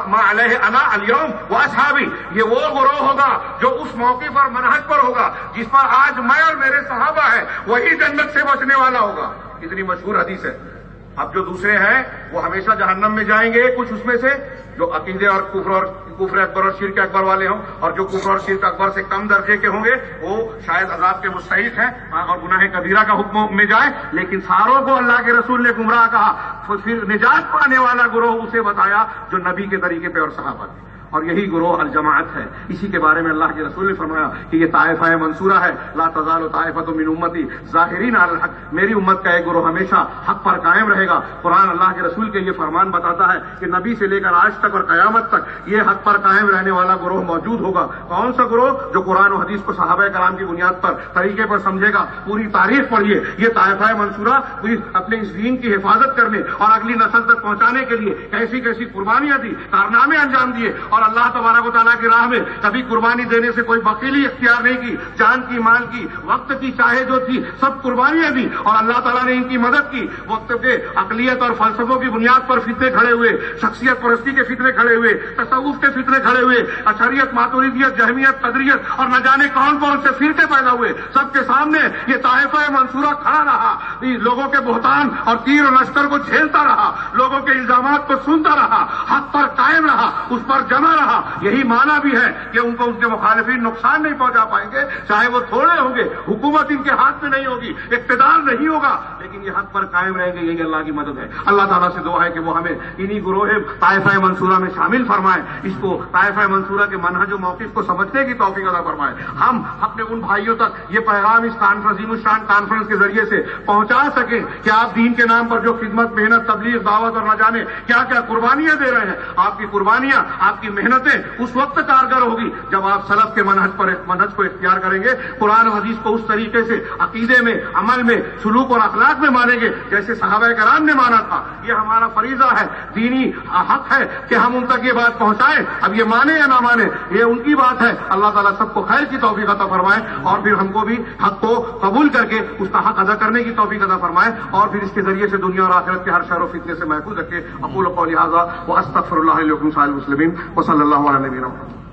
ما علیہ انا الیوم واصحابی. یہ وہ گروہ ہوگا جو اس موقف اور منہج پر ہوگا جس پر آج میں اور میرے صحابہ ہیں, وہی جنت سے بچنے والا ہوگا. اتنی مشہور حدیث ہے. اب جو دوسرے ہیں وہ ہمیشہ جہنم میں جائیں گے, کچھ اس میں سے جو عقیدے اور کفر اکبر اور شرک اکبر والے ہوں, اور جو کفر اور شرک اکبر سے کم درجے کے ہوں گے وہ شاید عذاب کے مستحق ہیں اور گناہ کبیرہ کا حکم میں جائیں. لیکن ساروں کو اللہ کے رسول نے گمراہ کہا, پھر نجات پانے والا گروہ اسے بتایا جو نبی کے طریقے پہ اور صحابہ تھے, اور یہی گروہ الجماعت ہے. اسی کے بارے میں اللہ کے رسول نے فرمایا کہ یہ طائفہ منصورہ ہے, لا تزال طائفۃ من امتی ظاہرین علی الحق, میری امت کا ایک گروہ ہمیشہ حق پر قائم رہے گا. قرآن اللہ کے رسول کے یہ فرمان بتاتا ہے کہ نبی سے لے کر آج تک اور قیامت تک یہ حق پر قائم رہنے والا گروہ موجود ہوگا. کون سا گروہ؟ جو قرآن و حدیث کو صحابہ کرام کی بنیاد پر طریقے پر سمجھے گا. پوری تاریخ پڑھیے, یہ طائفہ منصورہ اپنے اس دین کی حفاظت کرنے اور اگلی نسل تک پہنچانے کے لیے کیسی کیسی قربانیاں دی, کارنامے انجام دیے, اور اللہ تبارک و تعالیٰ کی راہ میں کبھی قربانی دینے سے کوئی بخیلی اختیار نہیں کی. جان کی, مال کی, وقت کی, چاہے جو تھی سب قربانیاں دی, اور اللہ تعالیٰ نے ان کی مدد کی. وقت کے عقلیت اور فلسفوں کی بنیاد پر فتنے کھڑے ہوئے, شخصیت پرستی کے فتنے کھڑے ہوئے, تصوف کے فتنے کھڑے ہوئے, اشعریت, ماتریدیت, جہمیت, قدریت اور نہ جانے کون کون سے فرقے پیدا ہوئے. سب کے سامنے یہ طائفہ منصورہ کھڑا رہا, لوگوں کے بہتان اور تیر و لشکر کو جھیلتا رہا, لوگوں کے الزامات کو سنتا رہا, حق پر قائم رہا, اس پر جمع رہا. یہی معنی بھی ہے کہ ان کو ان کے مخالفین نقصان نہیں پہنچا پائیں گے, چاہے وہ تھوڑے ہوں گے, حکومت ان کے ہاتھ میں نہیں ہوگی, اقتدار نہیں ہوگا, لیکن یہ حق پر قائم رہیں گے. یہی اللہ کی مدد ہے. اللہ تعالیٰ سے دعا ہے کہ وہ ہمیں انہی گروہ طائفہ منصورہ میں شامل فرمائے, اس کو طائفہ منصورہ کے منہج و موقف کو سمجھنے کی توفیق عطا فرمائے. ہم اپنے ان بھائیوں تک یہ پیغام اس عظیم الشان کانفرنس کے ذریعے سے پہنچا سکیں کہ آپ دین کے نام پر جو خدمت, محنت, تبلیغ, دعوت اور نہ جانے کیا کیا قربانیاں دے رہے ہیں, آپ کی قربانیاں, آپ کی محنتیں اس وقت کارگر ہوگی جب آپ سلف کے منہج کو اختیار کریں گے, قرآن و حدیث کو اس طریقے سے عقیدے میں, عمل میں, سلوک اور اخلاق میں مانیں گے جیسے صحابہ کرام نے مانا تھا. یہ ہمارا فریضہ ہے, دینی حق ہے کہ ہم ان تک یہ بات پہنچائیں. اب یہ مانے یا نہ مانے یہ ان کی بات ہے. اللہ تعالیٰ سب کو خیر کی توفیق عطا فرمائے, اور پھر ہم کو بھی حق کو قبول کر کے اس کا حق ادا کرنے کی توفیق عطا فرمائے, اور پھر اس کے ذریعے سے دنیا اور آخرت کے ہر شر و فتنے سے محفوظ رکھے. اقول قولی ھذا واستغفر اللہ لی ولکم سائر المسلمین وصلی اللہ علی نبینا محمد.